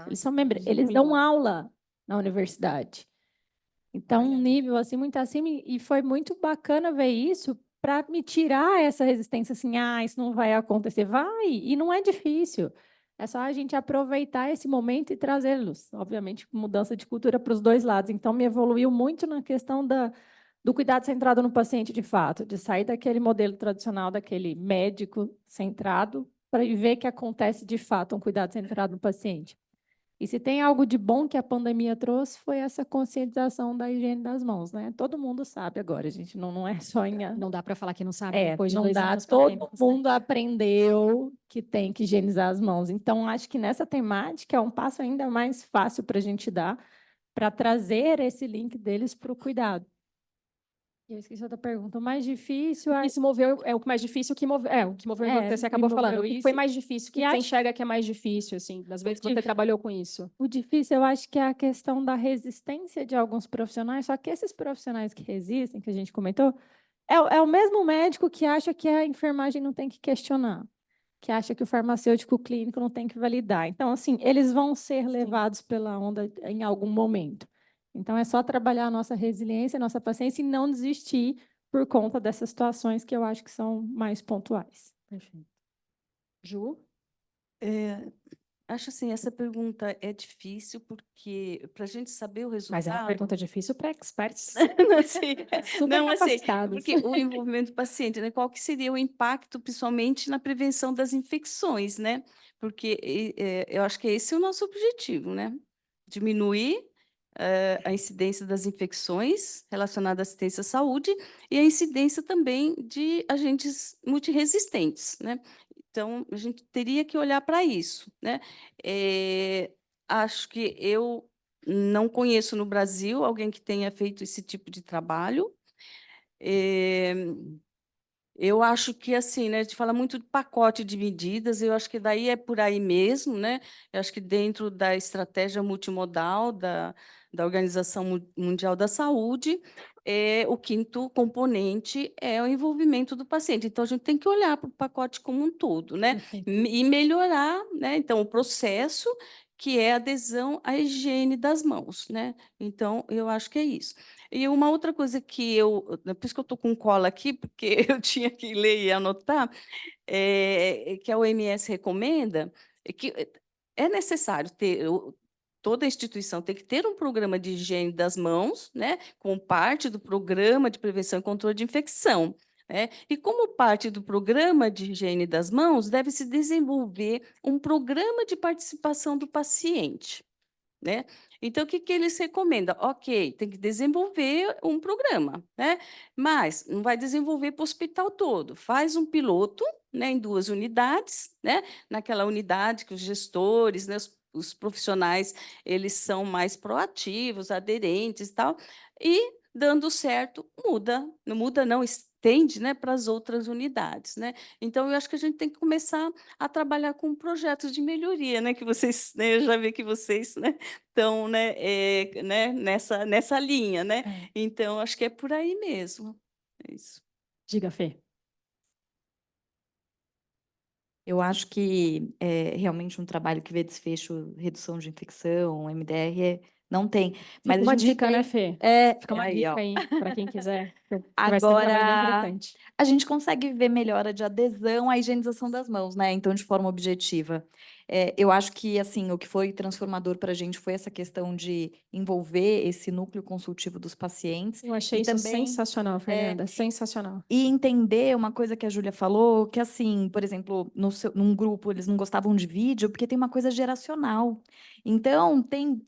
Eles são eles dão aula na universidade. Então, um nível assim muito acima, e foi muito bacana ver isso para me tirar essa resistência assim, isso não vai acontecer. Vai, e não é difícil. É só a gente aproveitar esse momento e trazê-los. Obviamente, mudança de cultura para os dois lados. Então, me evoluiu muito na questão do cuidado centrado no paciente, de fato, de sair daquele modelo tradicional, daquele médico centrado, para ver que acontece, de fato, um cuidado centrado no paciente. E se tem algo de bom que a pandemia trouxe, foi essa conscientização da higiene das mãos, né? Todo mundo sabe agora, gente, não é só em... Não dá para falar que não sabe depois de não 2 dá, anos todo pandêmicos, né? mundo aprendeu que tem que higienizar as mãos. Então, acho que nessa temática é um passo ainda mais fácil para a gente dar, para trazer esse link deles para o cuidado. Eu esqueci outra pergunta. O mais difícil... Isso moveu, o que mais difícil que moveu, o que moveu você me acabou falando. moveu O que foi isso. mais difícil, o que E você acho- enxerga que é mais difícil, assim, das vezes que você trabalhou com isso? O difícil, eu acho que é a questão da resistência de alguns profissionais, só que esses profissionais que resistem, que a gente comentou, é o mesmo médico que acha que a enfermagem não tem que questionar, que acha que o farmacêutico clínico não tem que validar. Então, assim, eles vão ser levados pela onda em algum momento. Então, é só trabalhar a nossa resiliência, a nossa paciência e não desistir por conta dessas situações que eu acho que são mais pontuais. Perfeito. Ju? Acho assim, essa pergunta é difícil porque para a gente saber o resultado... Mas é uma pergunta difícil para experts. Não, assim, Super não, assim, capacitados. porque o envolvimento do paciente, né? Qual que seria o impacto, principalmente na prevenção das infecções, né? Porque eu acho que esse é o nosso objetivo, né? Diminuir a incidência das infecções relacionadas à assistência à saúde e a incidência também de agentes multiresistentes, né? Então, a gente teria que olhar para isso, né? Acho que eu não conheço no Brasil alguém que tenha feito esse tipo de trabalho. Eu acho que, assim, né, a gente fala muito de pacote de medidas, eu acho que daí é por aí mesmo, né? Eu acho que dentro da estratégia multimodal da Organização Mundial da Saúde, o quinto componente é o envolvimento do paciente. Então, a gente tem que olhar para o pacote como um todo, né? E melhorar, né? Então, o processo que é a adesão à higiene das mãos, né? Então, eu acho que é isso. E uma outra coisa que por isso que eu estou com cola aqui, porque eu tinha que ler e anotar, que a OMS recomenda, que é necessário ter, toda instituição tem que ter um programa de higiene das mãos, né, como parte do programa de prevenção e controle de infecção. Né? E como parte do programa de higiene das mãos, deve-se desenvolver um programa de participação do paciente. Né? Então, o que eles recomendam? Ok, tem que desenvolver um programa, né? Mas não vai desenvolver para o hospital todo. Faz um piloto, né, em 2 unidades, né? Naquela unidade que os gestores, né, os profissionais, eles são mais proativos, aderentes e tal, e dando certo, muda. Não muda, não, estende, né, para as outras unidades, né? Então, eu acho que a gente tem que começar a trabalhar com projetos de melhoria, né? Que vocês, né, eu já vi que vocês, né, estão, né, né, nessa linha, né? Então, acho que é por aí mesmo. É isso. Diga, Fê. Eu acho que é realmente um trabalho que vê desfecho, redução de infecção, MDR, não tem. Mas Fica a uma gente dica, né, tem- Fê? Fica uma aí, dica ó. aí para quem quiser. Que vai ser um trabalho bem Agora, interessante. a gente consegue ver melhora de adesão à higienização das mãos, né? Então, de forma objetiva. Eu acho que, assim, o que foi transformador para a gente foi essa questão de envolver esse núcleo consultivo dos pacientes. Eu achei E isso também, sensacional, Fernanda. Sensacional. e entender uma coisa que a Júlia falou, que assim, por exemplo, num grupo eles não gostavam de vídeo porque tem uma coisa geracional. Então, tem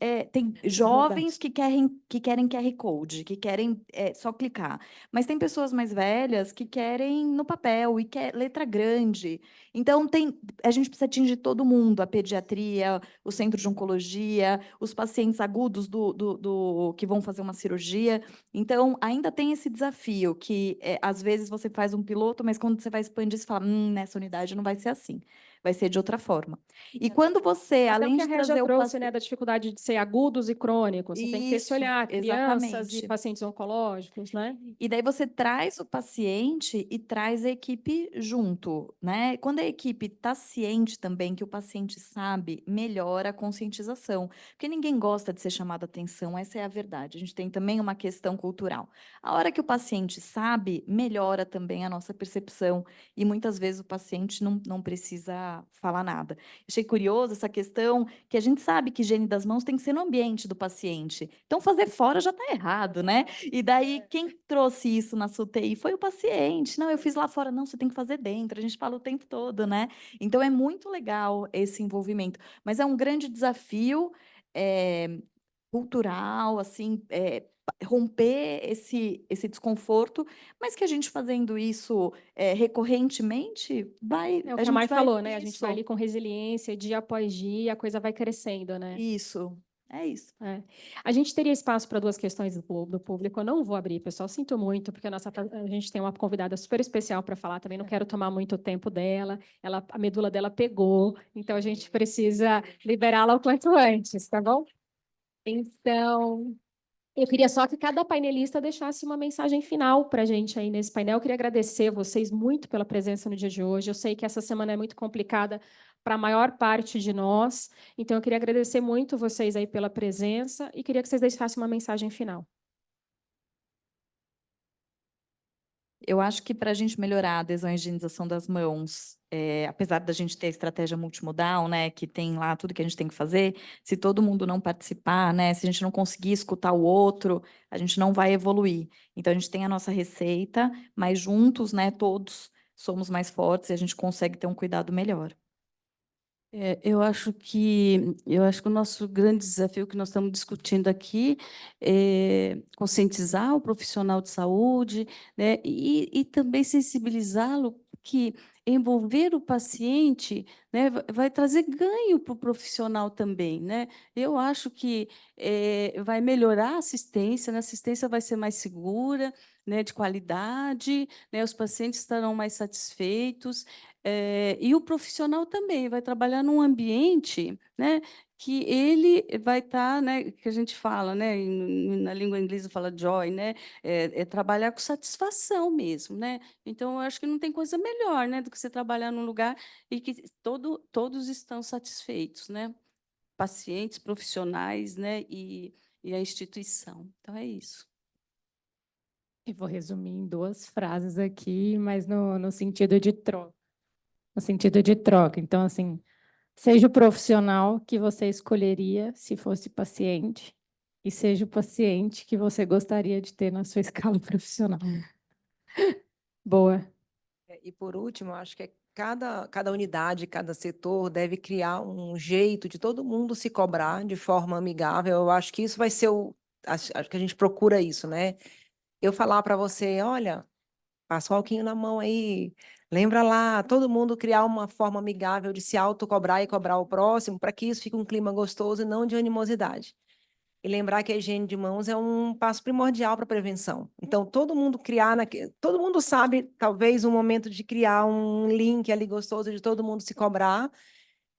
jovens que querem QR Code, que querem só clicar. Mas tem pessoas mais velhas que querem no papel e quer letra grande. Então, a gente precisa atingir todo mundo. mundo, a pediatria, o centro de oncologia, os pacientes agudos que vão fazer uma cirurgia. Então, ainda tem esse desafio que, às vezes, você faz um piloto, mas quando você vai expandir, você fala, nessa unidade não vai ser assim, vai ser de outra forma. E quando você, Até o além que a de Régia trazer o trouxe, paciente... né, da dificuldade de ser agudos e crônicos. Você tem que ter esse Isso, olhar, crianças e exatamente. pacientes oncológicos, né? E daí você traz o paciente e traz a equipe junto, né? Quando a equipe está ciente também que o paciente sabe, melhora a conscientização. Porque ninguém gosta de ser chamado a atenção, essa é a verdade. A gente tem também uma questão cultural. A hora que o paciente sabe, melhora também a nossa percepção. E muitas vezes o paciente não precisa falar nada. Achei curioso essa questão que a gente sabe que higiene das mãos tem que ser no ambiente do paciente. Então, fazer fora já está errado, né? E daí, quem trouxe isso na sua UTI foi o paciente. Não, eu fiz lá fora. Não, você tem que fazer dentro. A gente fala o tempo todo, né? Então, é muito legal esse envolvimento. Mas é um grande desafio cultural, assim, romper esse desconforto, mas que a gente fazendo isso recorrentemente, É o que a a gente Mai vai... falou, né? A gente vai Isso, ali com resiliência, dia após dia, a coisa vai crescendo, né? isso, é isso. É. A gente teria espaço para duas questões do público. Eu não vou abrir, pessoal. Sinto muito, porque a gente tem uma convidada super especial para falar também. Não quero tomar muito tempo dela. A medula dela pegou, então a gente precisa liberá-la o quanto antes, tá bom? Então, eu queria só que cada painelista deixasse uma mensagem final para a gente aí nesse painel. Eu queria agradecer vocês muito pela presença no dia de hoje. Eu sei que essa semana é muito complicada para a maior parte de nós, então eu queria agradecer muito vocês aí pela presença e queria que vocês deixassem uma mensagem final. Eu acho que para a gente melhorar a adesão à higienização das mãos, apesar da gente ter a estratégia multimodal, né, que tem lá tudo que a gente tem que fazer, se todo mundo não participar, né, se a gente não conseguir escutar o outro, a gente não vai evoluir. Então, a gente tem a nossa receita, mas juntos, né, todos somos mais fortes e a gente consegue ter um cuidado melhor. Eu acho que o nosso grande desafio que nós estamos discutindo aqui é conscientizar o profissional de saúde, né, e também sensibilizá-lo que envolver o paciente, né, vai trazer ganho para o profissional também, né? Eu acho que vai melhorar a assistência, né? A assistência vai ser mais segura, né, de qualidade, né? Os pacientes estarão mais satisfeitos. E o profissional também vai trabalhar num ambiente, né, que ele vai estar, né, que a gente fala, né, na língua inglesa fala joy, né, trabalhar com satisfação mesmo, né. Então, eu acho que não tem coisa melhor, né, do que você trabalhar num lugar e que todos estão satisfeitos, né, pacientes, profissionais, né, e a instituição. Então, é isso. Eu vou resumir em duas frases aqui, mas no sentido de troca. No sentido de troca. Então, assim, seja o profissional que você escolheria se fosse paciente, e seja o paciente que você gostaria de ter na sua escala profissional. Boa. E por último, eu acho que cada unidade, cada setor deve criar um jeito de todo mundo se cobrar de forma amigável. Eu acho que isso vai ser acho que a gente procura isso, né? Eu falar para você, olha, passa o alquinho na mão aí, lembra lá, todo mundo criar uma forma amigável de se autocobrar e cobrar o próximo, para que isso fique um clima gostoso e não de animosidade. E lembrar que a higiene de mãos é um passo primordial para a prevenção. Então, todo mundo todo mundo sabe, talvez, um momento de criar um link ali gostoso de todo mundo se cobrar,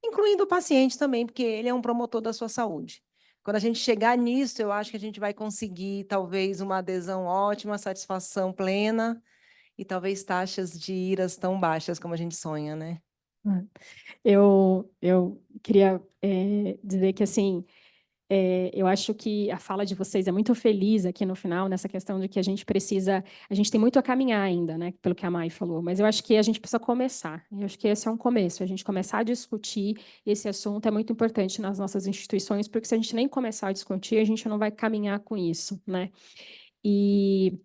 incluindo o paciente também, porque ele é um promotor da sua saúde. Quando a gente chegar nisso, eu acho que a gente vai conseguir, talvez, uma adesão ótima, satisfação plena e talvez taxas de iras tão baixas como a gente sonha, né? Eu queria dizer que, assim, eu acho que a fala de vocês é muito feliz aqui no final, nessa questão de que a gente tem muito a caminhar ainda, né, pelo que a Mai falou, mas eu acho que a gente precisa começar. Eu acho que esse é um começo, a gente começar a discutir esse assunto é muito importante nas nossas instituições, porque se a gente nem começar a discutir, a gente não vai caminhar com isso, né? E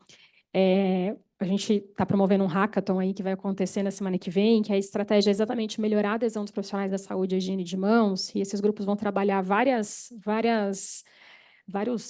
a gente está promovendo um hackathon aí que vai acontecer na semana que vem, que a estratégia é exatamente melhorar a adesão dos profissionais da saúde e higiene de mãos, e esses grupos vão trabalhar várias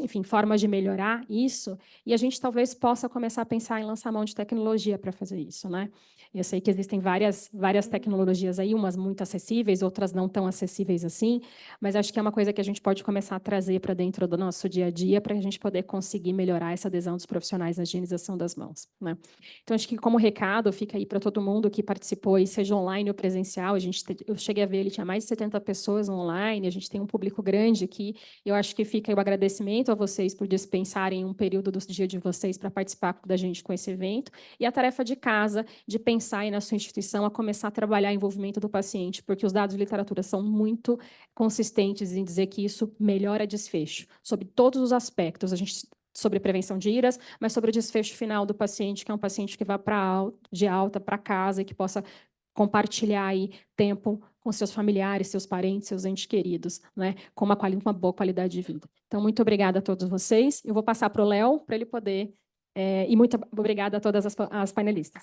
enfim, formas de melhorar isso, e a gente talvez possa começar a pensar em lançar mão de tecnologia para fazer isso, né? Eu sei que existem várias tecnologias aí, umas muito acessíveis, outras não tão acessíveis assim, mas acho que é uma coisa que a gente pode começar a trazer para dentro do nosso dia a dia para a gente poder conseguir melhorar essa adesão dos profissionais na higienização das mãos, né? Então, acho que como recado, fica aí para todo mundo que participou, aí, seja online ou presencial, eu cheguei a ver, ele tinha mais de 70 pessoas online, a gente tem um público grande aqui, eu acho que fica aí o agradecimento a vocês por dispensarem um período do dia de vocês para participar da gente com esse evento, e a tarefa de casa, de pensar aí na sua instituição, a começar a trabalhar o envolvimento do paciente, porque os dados de literatura são muito consistentes em dizer que isso melhora desfecho, sobre todos os aspectos, sobre prevenção de iras, mas sobre o desfecho final do paciente, que é um paciente que vai de alta para casa e que possa compartilhar aí tempo com seus familiares, seus parentes, seus entes queridos, né, com uma boa qualidade de vida. Então, muito obrigada a todos vocês. Eu vou passar para o Léo, para ele poder... e muito obrigada a todas as panelistas.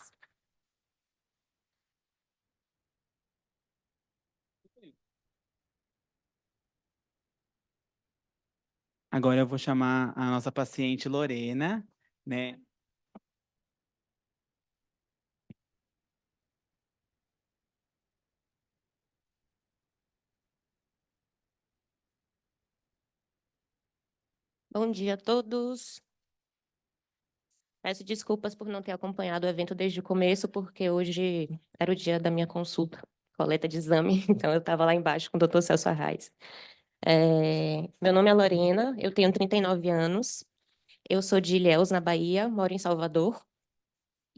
Agora eu vou chamar a nossa paciente Lorena, né? Bom dia a todos. Peço desculpas por não ter acompanhado o evento desde o começo, porque hoje era o dia da minha consulta, coleta de exame, então eu estava lá embaixo com o Dr. Celso Arraes. Meu nome é Lorena, eu tenho 39 anos, eu sou de Ilhéus, na Bahia, moro em Salvador,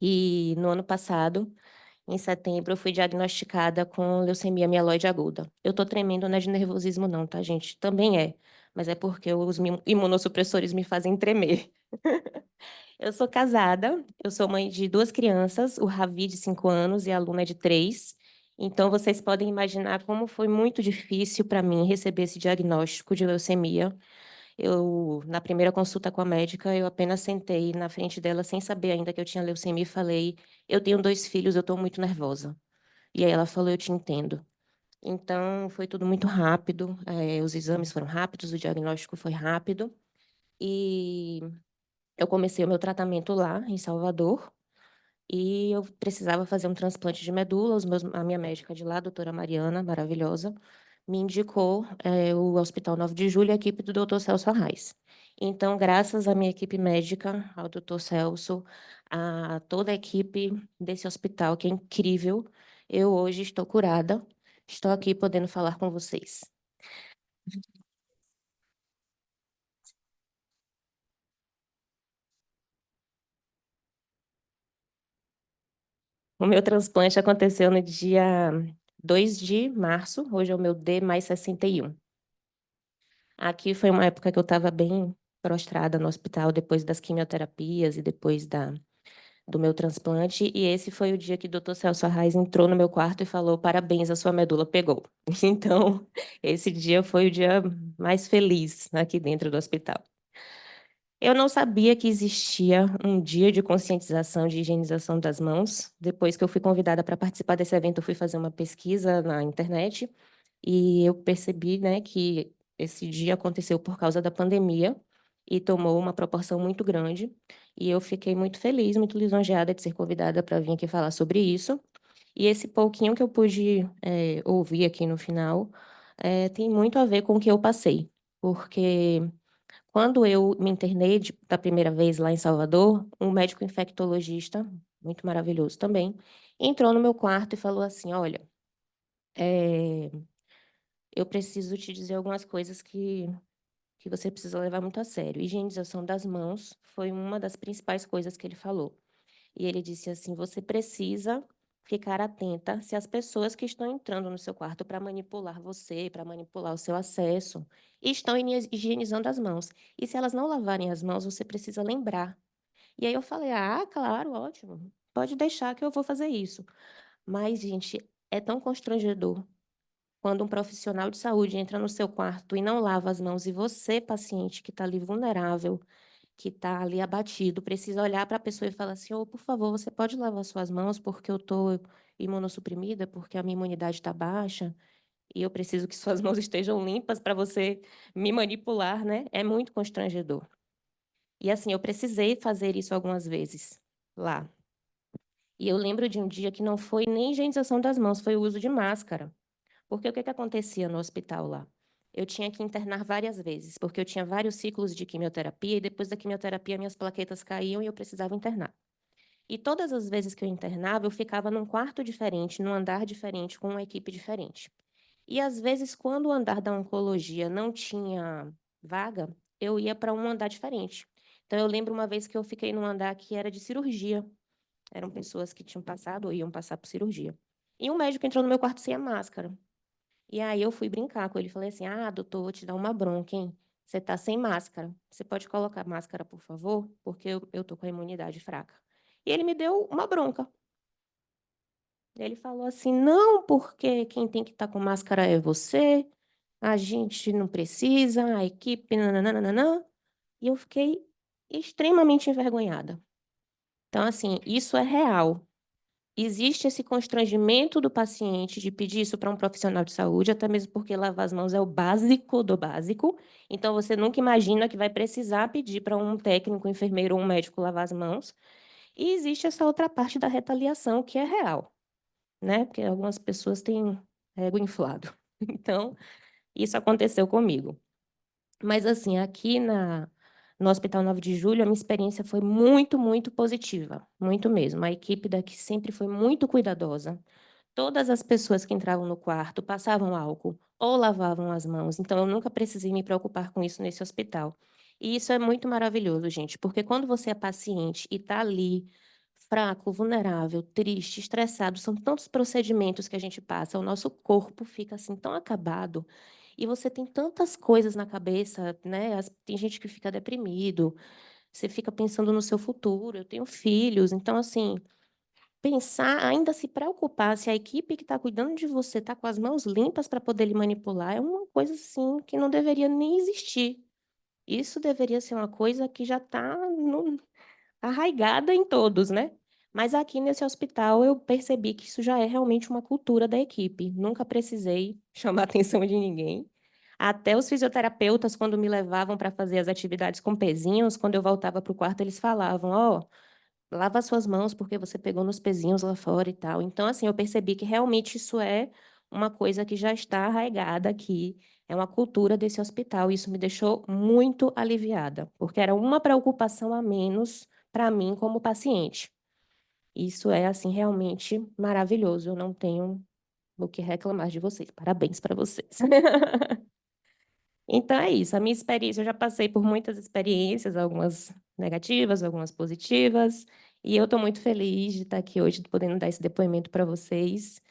e no ano passado, em setembro, eu fui diagnosticada com leucemia mieloide aguda. Eu estou tremendo, não é de nervosismo não, tá, gente? Também é, mas é porque os imunossupressores me fazem tremer. Eu sou casada, eu sou mãe de 2 crianças, o Ravi, de 5 anos, e a Luna, de 3. Então, vocês podem imaginar como foi muito difícil para mim receber esse diagnóstico de leucemia. Na primeira consulta com a médica, eu apenas sentei na frente dela, sem saber ainda que eu tinha leucemia, e falei: eu tenho 2 filhos, eu estou muito nervosa. E aí ela falou: eu te entendo. Então, foi tudo muito rápido, os exames foram rápidos, o diagnóstico foi rápido. E eu comecei o meu tratamento lá, em Salvador, e eu precisava fazer um transplante de medula. A minha médica de lá, a doutora Mariana, maravilhosa, me indicou o Hospital 9 de Julho, a equipe do doutor Celso Arraes. Então, graças à minha equipe médica, ao doutor Celso, a toda a equipe desse hospital, que é incrível, eu hoje estou curada, estou aqui podendo falar com vocês. O meu transplante aconteceu no dia 2 de março, hoje é o meu D mais 61. Aqui foi uma época que eu estava bem prostrada no hospital, depois das quimioterapias e depois do meu transplante, e esse foi o dia que o Dr. Celso Arraes entrou no meu quarto e falou: parabéns, a sua medula pegou. Então, esse dia foi o dia mais feliz aqui dentro do hospital. Eu não sabia que existia um dia de conscientização de higienização das mãos. Depois que eu fui convidada para participar desse evento, eu fui fazer uma pesquisa na internet e eu percebi, né, que esse dia aconteceu por causa da pandemia e tomou uma proporção muito grande. E eu fiquei muito feliz, muito lisonjeada de ser convidada para vir aqui falar sobre isso. E esse pouquinho que eu pude ouvir aqui no final tem muito a ver com o que eu passei, porque quando eu me internei da primeira vez lá em Salvador, um médico infectologista, muito maravilhoso também, entrou no meu quarto e falou assim: olha, eu preciso te dizer algumas coisas que você precisa levar muito a sério. Higienização das mãos foi uma das principais coisas que ele falou. E ele disse assim: você precisa ficar atenta se as pessoas que estão entrando no seu quarto para manipular você, para manipular o seu acesso, estão higienizando as mãos. E se elas não lavarem as mãos, você precisa lembrar. E aí eu falei: ah, claro, ótimo, pode deixar que eu vou fazer isso. Mas, gente, é tão constrangedor quando um profissional de saúde entra no seu quarto e não lava as mãos, e você, paciente, que está ali vulnerável, que está ali abatido, precisa olhar para a pessoa e falar assim: oh, por favor, você pode lavar suas mãos porque eu estou imunossuprimida, porque a minha imunidade está baixa. e eu preciso que suas mãos estejam limpas para você me manipular, né? É muito constrangedor. E assim, eu precisei fazer isso algumas vezes lá. E eu lembro de um dia que não foi nem higienização das mãos, foi o uso de máscara. Porque o que acontecia no hospital lá? Eu tinha que internar várias vezes, porque eu tinha vários ciclos de quimioterapia, e depois da quimioterapia minhas plaquetas caíam e eu precisava internar. E todas as vezes que eu internava, eu ficava num quarto diferente, num andar diferente, com uma equipe diferente. E às vezes, quando o andar da oncologia não tinha vaga, eu ia para um andar diferente. Então, eu lembro uma vez que eu fiquei num andar que era de cirurgia. Eram pessoas que tinham passado ou iam passar por cirurgia. E um médico entrou no meu quarto sem a máscara. E aí eu fui brincar com ele. Falei assim: ah, doutor, vou te dar uma bronca, hein? Você tá sem máscara. Você pode colocar máscara, por favor? Porque eu tô com a imunidade fraca. E ele me deu uma bronca. Ele falou assim: não, porque quem tem que estar com máscara é você. A gente não precisa, a equipe, nananana. E eu fiquei extremamente envergonhada. Então, assim, isso é real. Existe esse constrangimento do paciente de pedir isso para um profissional de saúde, até mesmo porque lavar as mãos é o básico do básico. Então, você nunca imagina que vai precisar pedir para um técnico, um enfermeiro ou um médico lavar as mãos. E existe essa outra parte da retaliação, que é real, né? Porque algumas pessoas têm ego inflado. Então, isso aconteceu comigo. Mas, assim, aqui no Hospital 9 de Julho, a minha experiência foi muito, muito positiva. Muito mesmo. A equipe daqui sempre foi muito cuidadosa. Todas as pessoas que entravam no quarto passavam álcool ou lavavam as mãos. Então, eu nunca precisei me preocupar com isso nesse hospital. E isso é muito maravilhoso, gente, porque quando você é paciente e está ali, fraco, vulnerável, triste, estressado, são tantos procedimentos que a gente passa, o nosso corpo fica assim tão acabado. E você tem tantas coisas na cabeça, né? Tem gente que fica deprimido, você fica pensando no seu futuro. Eu tenho filhos, então, assim, pensar, ainda se preocupar se a equipe que está cuidando de você está com as mãos limpas para poder lhe manipular, é uma coisa assim que não deveria nem existir. Isso deveria ser uma coisa que já está arraigada em todos, né? Mas aqui nesse hospital eu percebi que isso já é realmente uma cultura da equipe. Nunca precisei chamar a atenção de ninguém. Até os fisioterapeutas, quando me levavam para fazer as atividades com pezinhos, quando eu voltava para o quarto, eles falavam: ó, lava as suas mãos porque você pegou nos pezinhos lá fora e tal. Então, assim, eu percebi que realmente isso é uma coisa que já está arraigada aqui, é uma cultura desse hospital. E isso me deixou muito aliviada, porque era uma preocupação a menos para mim como paciente. Isso é, assim, realmente maravilhoso. Eu não tenho o que reclamar de vocês. Parabéns para vocês. Então é isso, a minha experiência, eu já passei por muitas experiências, algumas negativas, algumas positivas, e eu estou muito feliz de estar aqui hoje, podendo dar esse depoimento para vocês.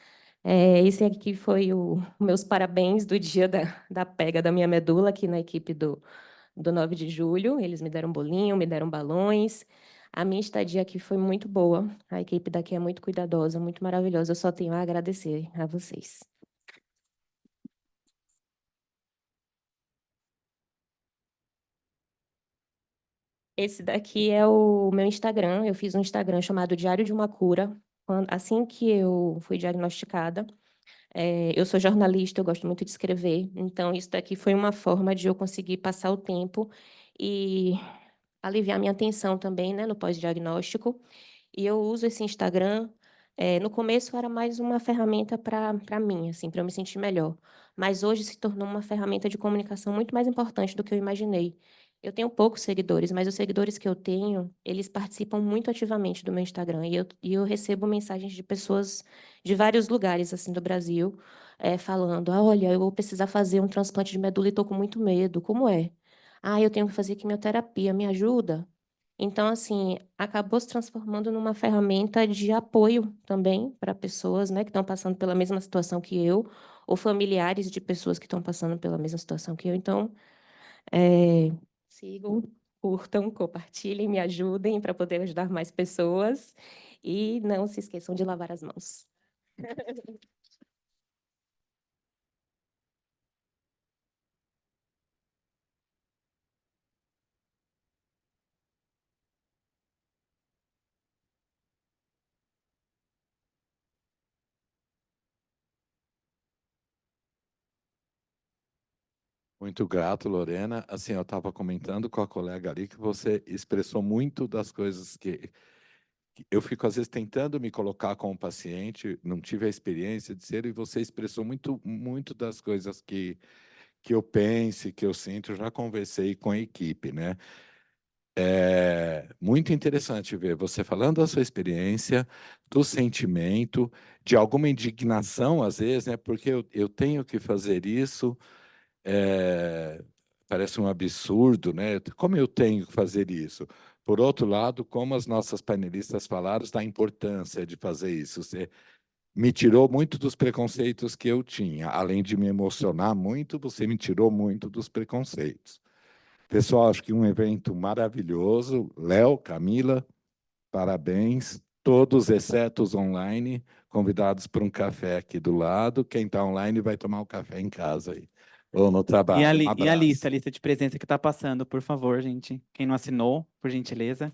Esse aqui foi o meus parabéns do dia da pega da minha medula aqui na equipe do 9 de julho. Eles me deram bolinho, me deram balões. A minha estadia aqui foi muito boa. A equipe daqui é muito cuidadosa, muito maravilhosa. Eu só tenho a agradecer a vocês. Esse daqui é o meu Instagram. Eu fiz um Instagram chamado Diário de uma Cura. Assim que eu fui diagnosticada, eu sou jornalista, eu gosto muito de escrever. Então, isso daqui foi uma forma de eu conseguir passar o tempo e aliviar minha atenção também, né, no pós-diagnóstico. E eu uso esse Instagram. No começo era mais uma ferramenta para mim, assim, para eu me sentir melhor. Mas hoje se tornou uma ferramenta de comunicação muito mais importante do que eu imaginei. Eu tenho poucos seguidores, mas os seguidores que eu tenho, eles participam muito ativamente do meu Instagram. E eu recebo mensagens de pessoas de vários lugares, assim, do Brasil, falando: "Ah, olha, eu vou precisar fazer um transplante de medula e estou com muito medo. Como é? Ah, eu tenho que fazer quimioterapia, me ajuda?" Então, assim, acabou se transformando numa ferramenta de apoio também para pessoas, né, que estão passando pela mesma situação que eu, ou familiares de pessoas que estão passando pela mesma situação que eu. Então, sigam, curtam, compartilhem, me ajudem para poder ajudar mais pessoas. E não se esqueçam de lavar as mãos. Muito grato, Lorena. Assim, eu estava comentando com a colega ali que você expressou muito das coisas que eu fico, às vezes, tentando me colocar como paciente, não tive a experiência de ser, e você expressou muito das coisas que eu penso, que eu sinto. Eu já conversei com a equipe, né? É muito interessante ver você falando da sua experiência, do sentimento, de alguma indignação, às vezes, né? Porque eu tenho que fazer isso, parece um absurdo, né? Como eu tenho que fazer isso? Por outro lado, como as nossas panelistas falaram, da importância de fazer isso. Você me tirou muito dos preconceitos que eu tinha. Além de me emocionar muito, você me tirou muito dos preconceitos. Pessoal, acho que um evento maravilhoso. Léo, Camila, parabéns. Todos, exceto os online, convidados para um café aqui do lado. Quem está online vai tomar um café em casa aí, ou no trabalho. Um E a abraço. lista de presença que está passando, por favor, gente. Quem não assinou, por gentileza.